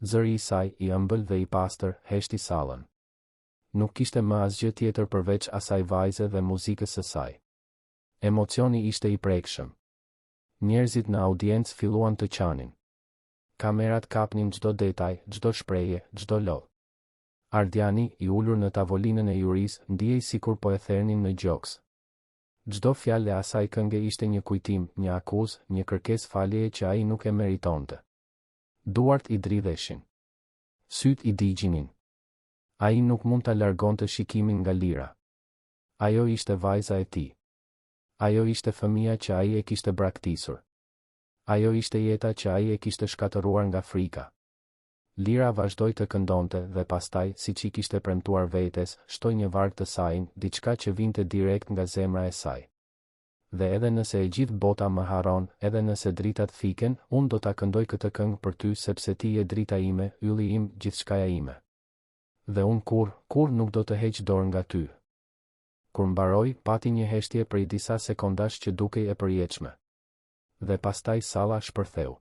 Zëri i saj, i ëmbël dhe i pastër, heshti sallën. Nuk kishte më asgjë tjetër përveç asaj vajze dhe muzikës së saj. Emocioni ishte i prekshëm. Njerëzit në audiencë filluan të qanin. Kamerat kapnin çdo detaj, çdo shprehje, çdo lodh. Ardiani, i ulur në tavolinën e jurisë, ndihej sikur po e thernin në gjoks. Çdo fjalë e asaj kënge ishte një kujtim, një akuzë, një kërkesë faljeje që ai nuk e meritonte. Duart i dridheshin. Syt i digjinin. Ai nuk mund ta largonte shikimin nga Lira. Ajo ishte vajza e tij. Ajo ishte fëmia që ai e kishte braktisur. Ajo ishte jeta që ai e kishte shkatëruar nga frika. Lira vazhdoi të këndonte dhe pastaj, siç i kishte premtuar vetes, shtoi një varg të sajin, diçka që vinte direkt nga zemra e saj. Dhe edhe nëse e gjithë bota më harron, edhe nëse dritat fiken, unë do ta këndoj këtë këngë për ty sepse ti je drita ime, ylli im, gjithçkaja ime. Dhe unë kur nuk do të heq dorë nga ty. Kur mbaroi, pati një heshtje prej disa sekondash që dukej e përjetshme. Dhe pastaj salla shpërtheu.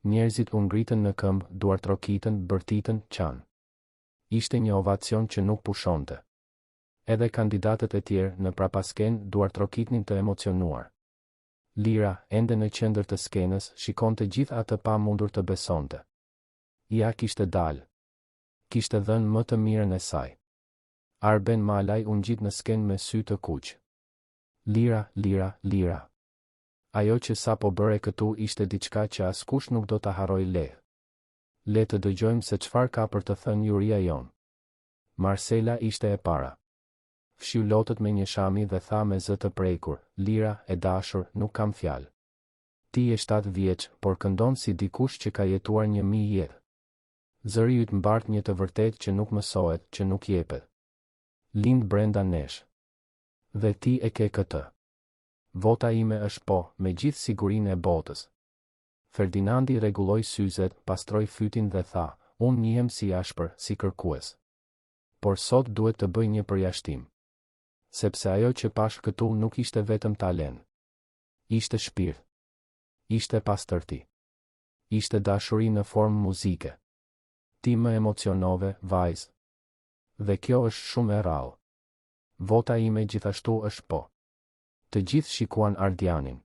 Njerëzit u ngritën në këmbë, duartrokitën, bërtitën, qanë. Ishte një ovacion që nuk pushonte. Edhe kandidatët e tjerë në prapaskenë duartrokitnin të emocionuar. Lira, ende në qendër të skenës, shikonte gjithë atë pa mundur të besonte. Ja kishte dalë. Kishte dhënë më të mirën e saj. Arben Malaj u ngjit në skenë me sy të kuq. Lira, Lira, Lira. Ajo që sa po bëre këtu ishte diçka që askush nuk do ta harroj lehtë. Le të dëgjojmë se çfarë ka për të thënë juria jon. Marcela ishte e para. Fshiu lotët me një shami dhe tha me zë të prekur, Lira, e dashur, nuk kam fjalë. Ti je 7 vjeç, por këndon si dikush që ka jetuar 1000 jetë. Zëri yt mbart një të vërtet që nuk mësohet, që nuk jepet. Lind brenda nesh. Dhe ti e ke këtë. Vota ime është po, me gjithë sigurinë e botës. Ferdinandi rregulloi syzet, pastroi fytin dhe tha, unë njihem si ashpër, si kërkues. Por sot duhet të bëj një përjashtim. Sepse ajo që pash këtu nuk ishte vetëm talent. Ishte shpirt. Ishte pastërti. Ishte dashuri në formë muzike. Ti më emocionove, vajzë. Dhe kjo është shumë e rrallë. Vota ime gjithashtu është po. Të gjithë shikuan Ardianin.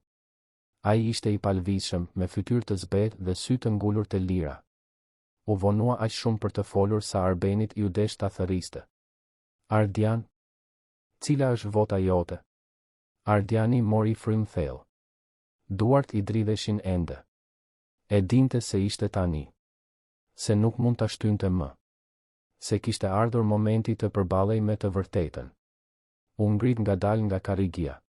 Ai ishte i palvizshëm, me fytyrë të zbet dhe sy të ngulur të lira. U vonua aq shumë për të folur sa Arbenit ju desh ta thërriste. Ardian? Cila është vota jote? Ardiani mori frym thellë. Duart i dridheshin ende. E dinte se ishte tani. Se nuk mund ta shtynte më. Se kishte ardhur momenti të përballej me të vërtetën. U ngrit ngadalë nga karrigia.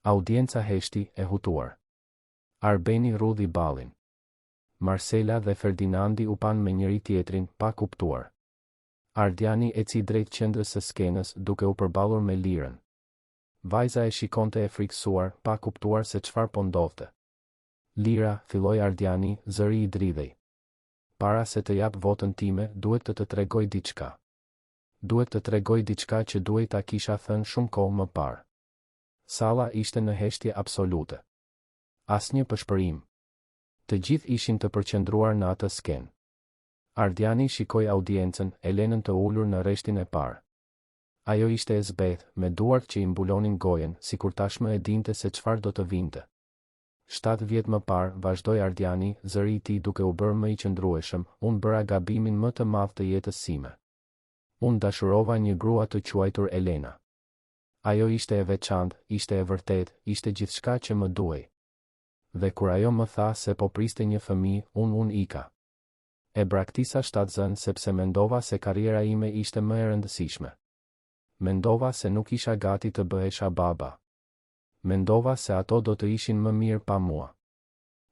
Audienca heshti, e hutuar. Arbeni rudhi ballin. Marcela dhe Ferdinandi u pan me njëri tjetrin, pa kuptuar. Ardiani eci drejt qendrës së skenës, duke u përballur me Lirën. Vajza e shikonte e friksuar, pa kuptuar se çfarë po ndodhte. Lira, filloi Ardiani, zëri i dridhej. Para se të jap votën time, duhet të tregoj diçka. Duhet të tregoj diçka që duhet ta kisha thënë shumë kohë më parë. Salla ishte në heshtje absolute. Asnjë pëshpërim. Të gjithë ishin të përqendruar në atë skenë. Ardiani shikoi audiencën, Elenën të ulur në rreshtin e parë. Ajo ishte e zbethë, me duart që i mbulonin gojen, sikur tashmë e dinte se çfarë do të vinte. 7 vjet më parë, vazhdoi Ardiani, zëri i tij duke u bërë më i qëndrueshëm, unë bëra gabimin më të madh të jetës sime. Unë dashurova një grua të quajtur Elena. Ajo ishte e veçantë, ishte e vërtetë, ishte gjithçka që më duhej. Dhe kur ajo më tha se po priste një fëmijë, unë ika. E braktisa shtatzën sepse mendova se karriera ime ishte më e rëndësishme. Mendova se nuk isha gati të bëhesha baba. Mendova se ato do të ishin më mirë pa mua.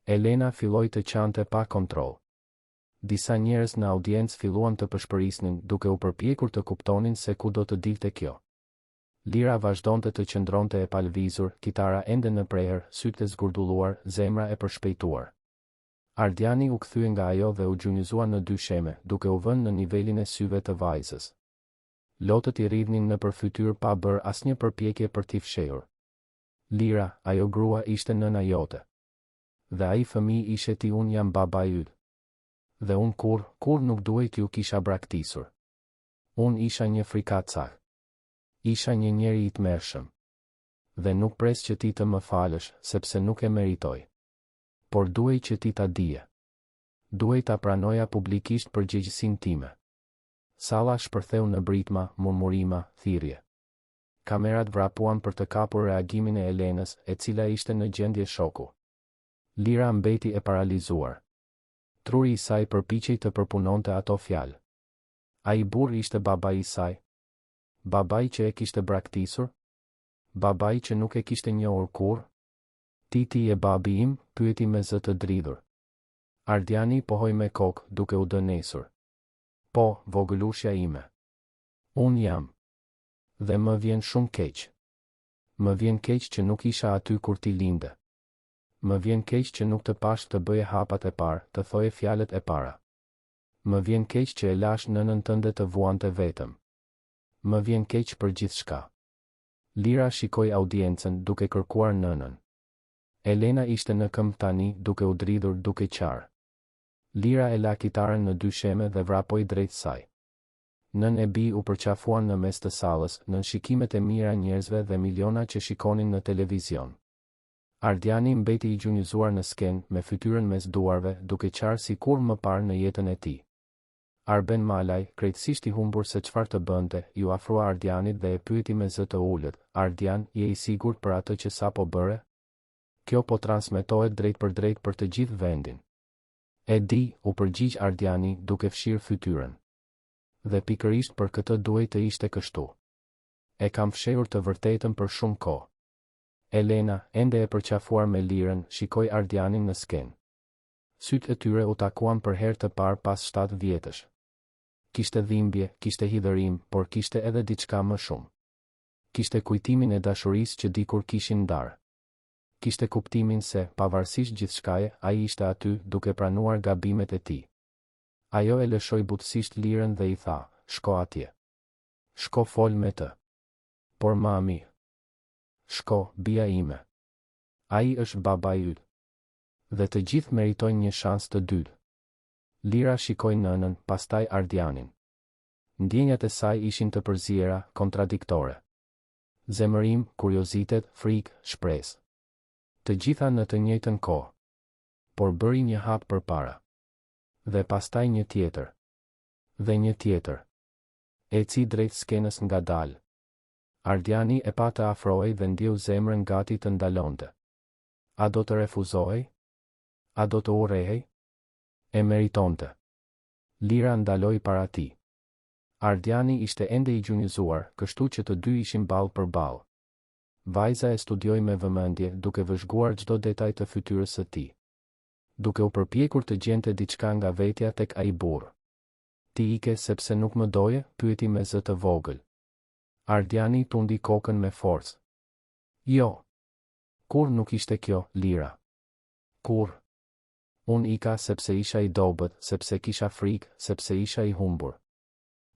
Elena filloi të qante pa kontroll. Disa njerëz në audiencë filluan të pëshpërisnin, duke u përpjekur të kuptonin se ku do të dilte kjo. Lira vazhdonte të qëndronte e palvizur, kitara ende në prehër, sytë e zgurdulluar, zemra e përshpejtuar. Ardiani u kthye nga ajo dhe u gjunjëzua në dy sheme, duke u vënë në nivelin e syve të vajzës. Lotët i rridhnin në përfytyr pa bërë asnjë përpjekje për t'i fshehur. Lira, ajo grua ishte nëna jote. Dhe ai fëmijë ishe ti, unë jam baba yt. Dhe unë kur nuk duhej t'ju kisha braktisur. Unë isha një frikacak. Isha një njeri i tmerrshëm. Dhe nuk pres që ti të më falësh, sepse nuk e meritoj. Por duhej që ti ta dije. Duhej ta pranoja publikisht përgjegjësinë time. Salla shpërtheu në britma, murmurima, thirrje. Kamerat vrapuan për të kapur reagimin e Elenës, e cila ishte në gjendje shoku. Lira mbeti e paralizuar. Truri i saj përpiqej të përpunonte ato fjalë. Ai burr ishte babai i saj. Babai që e kishte braktisur? Babai që nuk e kishte njohur kurrë? Ti e babi im, pyeti me zë të dridhur. Ardiani pohoi me kokë, duke u dënesur. Po, vogëlushja ime. Unë jam. Dhe më vjen shumë keq. Më vjen keq që nuk isha aty kur ti linde. Më vjen keq që nuk të pash të bëje hapat e parë, të thoje fjalët e para. Më vjen keq që e lash nënën tënde të vuante vetëm. Më vjen keq për gjithçka. Lira shikoi audiencën, duke kërkuar nënën. Elena ishte në këmbë tani, duke u dridhur, duke qarë. Lira e la kitaren në dy sheme dhe vrapoi drejt saj. Nën e bi u përqafuan në mes të sallës, nën shikimet e mira njerëzve dhe miliona që shikonin në televizion. Ardiani mbeti i gjunjëzuar në skenë, me fytyrën mes duarve, duke qarë si kur më parë në jetën e tij. Arben Malaj, krejtësisht i humbur se çfarë të bënte, ju afrua Ardianit dhe e pyeti me zë të ulët, Ardian, je i sigurt për atë që sapo bëre? Kjo po transmetohet drejt për të gjithë vendin. E di, u përgjigj Ardiani, duke fshirë fytyrën. Dhe pikërisht për këtë duhej të ishte kështu. E kam fshehur të vërtetën për shumë kohë. Elena, ende e përqafuar me Lirën, shikoi Ardianin në skenë. Sytë e tyre u takuan për herë të parë pas 7 vjetësh. Kishte dhimbje, kishte hidhërim, por kishte edhe diçka më shumë. Kishte kujtimin e dashurisë që dikur kishin ndarë. Kishte kuptimin se, pavarësisht gjithçkaje, ai ishte aty, duke pranuar gabimet e tij. Ajo e lëshoi butësisht Lirën dhe i tha, shko atje. Shko fol me të. Por mami. Shko, bia ime. Ai është babai yt. Dhe të gjithë meritojnë një shans të dytë. Lira shikoi nënën, pastaj Ardianin. Ndjenjat e saj ishin të përziera, kontradiktore. Zemërim, kuriozitet, frikë, shpresë. Të gjitha në të njëjtën kohë. Por bëri një hap përpara. Dhe pastaj një tjetër. Dhe një tjetër. Eci drejt skenës ngadalë. Ardiani e pa të afrohej dhe ndjeu zemrën gati të ndalonte. A do të refuzohej? A do të urrehej? E meritonte. Lira ndaloi para tij. Ardiani ishte ende i gjunjëzuar, kështu që të dy ishin ballë për ballë. Vajza e studioi me vëmendje, duke vëzhguar çdo detaj të fytyrës së tij. Duke u përpjekur të gjente diçka nga vetja tek ai burr. Ti ike sepse nuk më doje, pyeti me zë të vogël. Ardiani tundi kokën me forcë. Jo. Kur nuk ishte kjo, Lira. Kur? Unë ika sepse isha i dobët, sepse kisha frikë, sepse isha i humbur.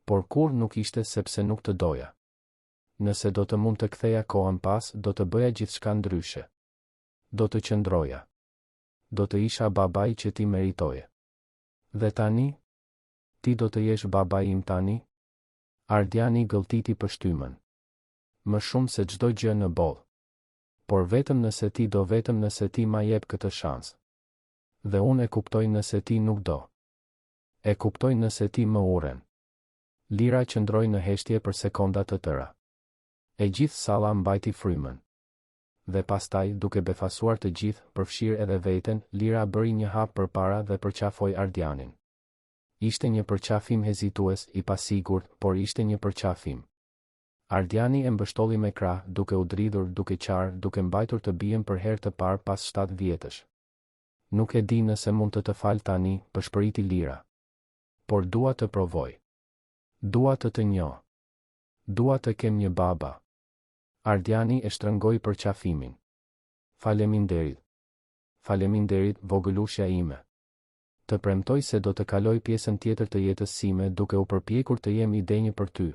Por kur nuk ishte sepse nuk të doja. Nëse do të mund të ktheja kohën pas, do të bëja gjithçka ndryshe. Do të qëndroja. Do të isha babai që ti meritoje. Dhe tani? Ti do të jesh babai im tani? Ardiani gëlltiti pështymën. Më shumë se çdo gjë në botë. Por vetëm nëse ti do, vetëm nëse ti ma jep këtë shans. Dhe unë e kuptoj nëse ti nuk do. E kuptoj nëse ti më urren. Lira qëndroi në heshtje për sekonda të tëra. E gjithë salla mbajti frymën. Dhe pastaj, duke befasuar të gjithë, përfshirë edhe veten, Lira bëri një hap përpara dhe përqafoi Ardianin. Ishte një përqafim hezitues, i pasigurt, por ishte një përqafim. Ardiani e mbështolli me krah, duke u dridhur, duke qarë, duke mbajtur të bien për herë të parë pas 7 vjetësh. Nuk e di nëse mund të fal tani, përshpëriti Lira. Por dua të provoj. Dua të njoh. Dua të kem një baba. Ardiani e shtrëngoi përqafimin. Faleminderit. Faleminderit, vogëlushja ime. Të premtoj se do të kaloj pjesën tjetër të jetës sime duke u përpjekur të jem i denjë për ty.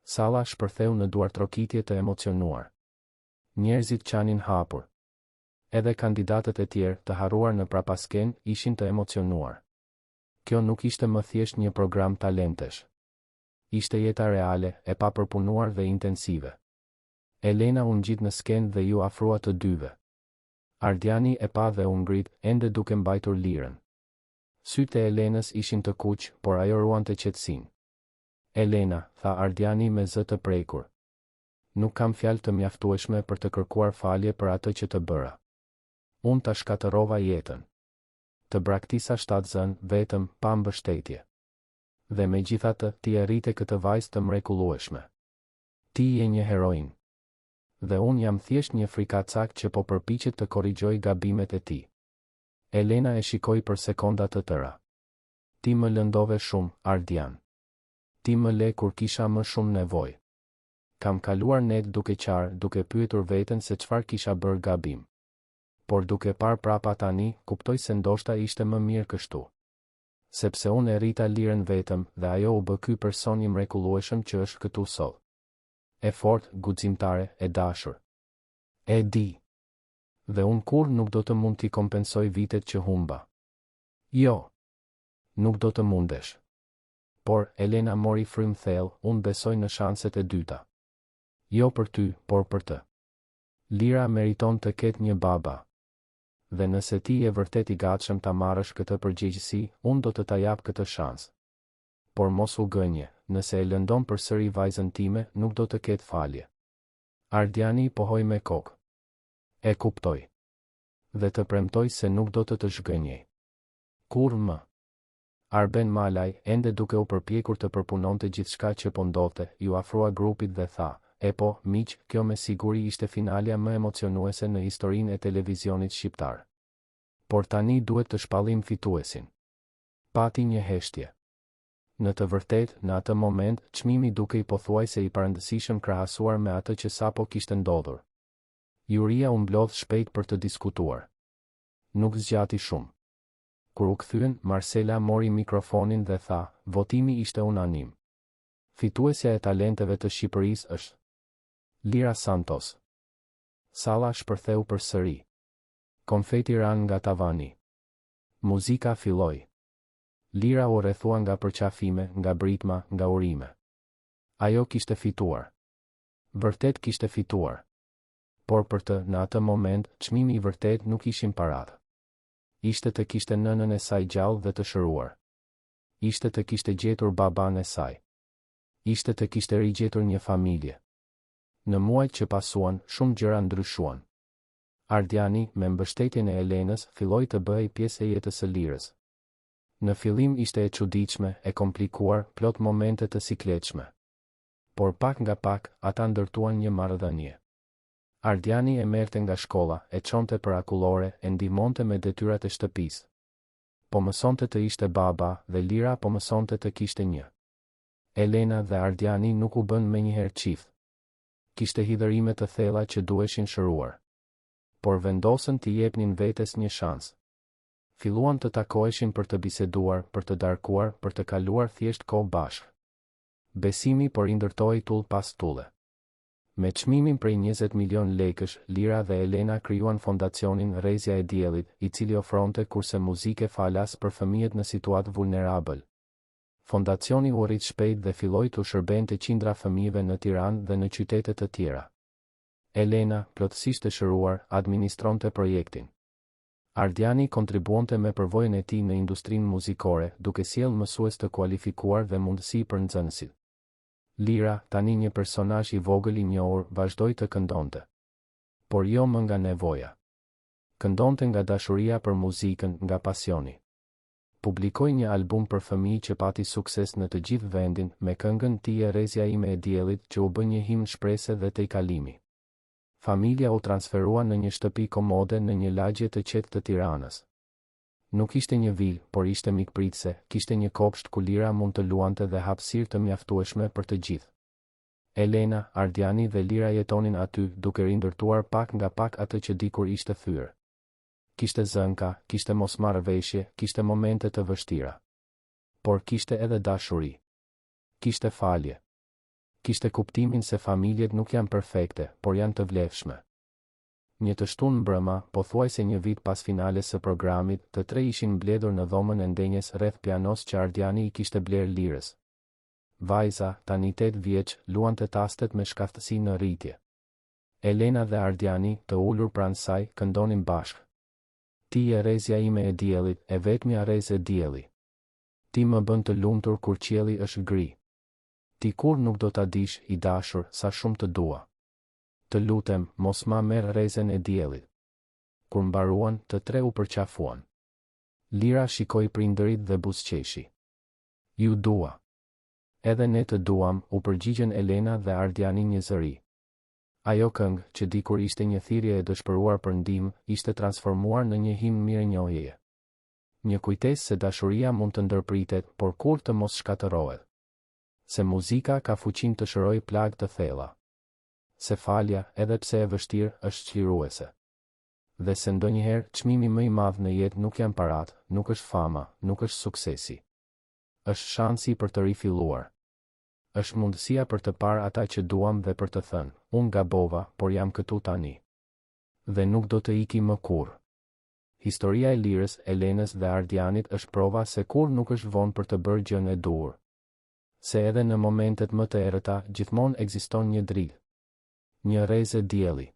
Salla shpërtheu në duartrokitje të emocionuar. Njerëzit qanin hapur. Edhe kandidatët e tjerë të harruar në prapasken ishin të emocionuar. Kjo nuk ishte më thjesht një program talentesh. Ishte jeta reale, e papërpunuar dhe intensive. Elena u ngjit në skenë dhe ju afrua të dyve. Ardiani e pa dhe u ngrit, ende duke mbajtur Lirën. Sytë e Elenës ishin të kuq, por ajo ruante qetësinë. Elena, tha Ardiani me zë të prekur. Nuk kam fjalë të mjaftueshme për të kërkuar falje për atë që të bëra. Unë ta shkatërrova jetën. Të braktisa 7 zën, vetëm, pa mbështetje. Dhe megjithatë, ti arrite këtë vajzë të mrekullueshme. Ti je një heroin. Dhe unë jam thjesht një frikacak që po përpiqet të korrigjoj gabimet e tij. Elena e shikoi për sekonda të tëra. Ti më lëndove shumë, Ardian. Ti më le kur kisha më shumë nevojë. Kam kaluar net duke qarë, duke pyetur veten se çfarë kisha bërë gabim. Por duke parë prapa tani, kuptoj se ndoshta ishte më mirë kështu. Sepse unë e rrita Lirën vetëm dhe ajo u bë ky person i mrekullueshëm që është këtu sot. E fortë, guximtare, e dashur. E di. Dhe unë kur nuk do të mund t'i kompensoj vitet që humba. Jo. Nuk do të mundesh. Por, Elena mori frym thellë, unë besoj në shanset e dyta. Jo për ty, por për të. Lira meriton të ketë një baba. Dhe nëse ti je vërtet i gatshëm ta marrësh këtë përgjegjësi, unë do të ta jap këtë shans. Por mos u gënje, nëse e lëndon përsëri vajzën time, nuk do të ketë falje. Ardiani pohoi me kokë. E kuptoj. Dhe të premtoj se nuk do të zhgënjej. Kur më? Arben Malaj, ende duke u përpjekur të përpunonte gjithçka që po ndodhte, ju afrua grupit dhe tha, e po, miq, kjo me siguri ishte finalja më emocionuese në historinë e televizionit shqiptar. Por tani duhet të shpallim fituesin. Pati një heshtje. Në të vërtet, në atë moment, çmimi duke i pothuajse i parëndësishëm krahasuar me atë që sapo kishte ndodhur. Juria u mblodh shpejt për të diskutuar. Nuk zgjati shumë. Kur u kthyen, Marcela mori mikrofonin dhe tha, votimi ishte unanim. Fituesja e talenteve të Shqipërisë është Lira Santos. Salla shpërtheu përsëri. Konfeti ran nga tavani. Muzika filloi. Lira u rrethua nga përqafime, nga britma, nga urime. Ajo kishte fituar. Vërtet kishte fituar. Por për të, në atë moment, çmimi i vërtet nuk ishin paratë. Ishte të kishte nënën e saj gjallë dhe të shëruar. Ishte të kishte gjetur baban e saj. Ishte të kishte rigjetur një familje. Në muajt që pasuan, shumë gjëra ndryshuan. Ardiani, me mbështetjen e Elenës, filloi të bëhej pjesë e jetës së Lirës. Në fillim ishte e çuditshme, e komplikuar, plot momente të sikletshme. Por pak nga pak, ata ndërtuan një marrëdhënie. Ardiani e merrte nga shkolla, e çonte për akullore, e ndihmonte me detyrat e shtëpisë. Po mësonte të ishte baba, dhe Lira po mësonte të kishte një. Elena dhe Ardiani nuk u bën menjëherë çift. Kishte hidhërime të thella që duheshin shëruar. Por vendosën t'i jepnin vetes një shans. Filluan të takoheshin për të biseduar, për të darkuar, për të kaluar thjesht kohë bashkë. Besimi po rindërtoi tull pas tulle. Me çmimin prej 20 milion lekësh, Lira dhe Elena krijuan fondacionin Rrezja e Diellit, i cili ofronte kurse muzike falas për fëmijët në situatë vulnerabël. Fondacioni u rrit shpejt dhe filloi të shërbente qindra fëmijëve në Tiranë dhe në qytete të tjera. Elena, plotësisht e shëruar, administronte projektin. Ardiani kontribuonte me përvojën e tij në industrinë muzikore, duke sjellë mësues të kualifikuar dhe mundësi për nxënësit. Lira, tani një personazh i vogël i njohur, vazhdoi të këndonte. Por jo më nga nevoja. Këndonte nga dashuria për muzikën, nga pasioni. Publikoi një album për fëmijë që pati sukses në të gjithë vendin, me këngën Ti je Rrezja ime e Diellit, që u bë një himn shprese dhe tejkalimi. Familja u transferua në një shtëpi komode në një lagje të qetë të Tiranës. Nuk ishte një vilë, por ishte mikpritse, kishte një kopsht ku Lira mund të luante dhe hapësirë të mjaftueshme për të gjithë. Elena, Ardiani dhe Lira jetonin aty, duke rindërtuar pak nga pak atë që dikur ishte thyrë. Kishte zënka, kishte mosmarrëveshje, kishte momente të vështira. Por kishte edhe dashuri. Kishte falje. Kishte kuptimin se familjet nuk janë perfekte, por janë të vlefshme. Një të shtunë mbrëma, pothuajse një vit pas finales së programit, të tre ishin mbledhur në dhomën e ndenjes rreth pianos që Ardiani i kishte bler Lirës. Vajza, tani 8 vjeç, luante tastet me shkaftësi në rritje. Elena dhe Ardiani, të ulur pranë saj, këndonin bashkë. Ti je rrezja ime e diellit, e vetmja rrezë e dielli. Ti më bën të lumtur kur qielli është gri. Ti kur nuk do ta dish, i dashur, sa shumë të dua. Të lutem, mos ma merr rrezen e diellit. Kur mbaruan, të tre u përqafuan. Lira shikoi prindërit dhe buzëqeshi. Ju dua. Edhe ne të duam, u përgjigjen Elena dhe Ardiani një zëri. Ajo këngë, që dikur ishte një thirrje e dëshpëruar për ndihmë, ishte transformuar në një himn mirënjohjeje. Një kujtesë se dashuria mund të ndërpritet, por kur të mos shkatërohet. Se muzika ka fuqinë të shërojë plagë të thella. Se falja, edhe pse e vështirë, është çliruese. Dhe se ndonjëherë çmimi më i madh në jetë nuk janë paratë, nuk është fama, nuk është suksesi. Është shansi për të rifilluar. Është mundësia për të parë ata që duam dhe për të thënë, unë gabova, por jam këtu tani. Dhe nuk do të iki më kurrë. Historia e Lirës, Elenës dhe Ardianit është prova se kur nuk është vonë për të bërë gjën e duhur. Se edhe në momentet më të errëta, gjithmonë ekziston një dritë. Një rrezë dielli.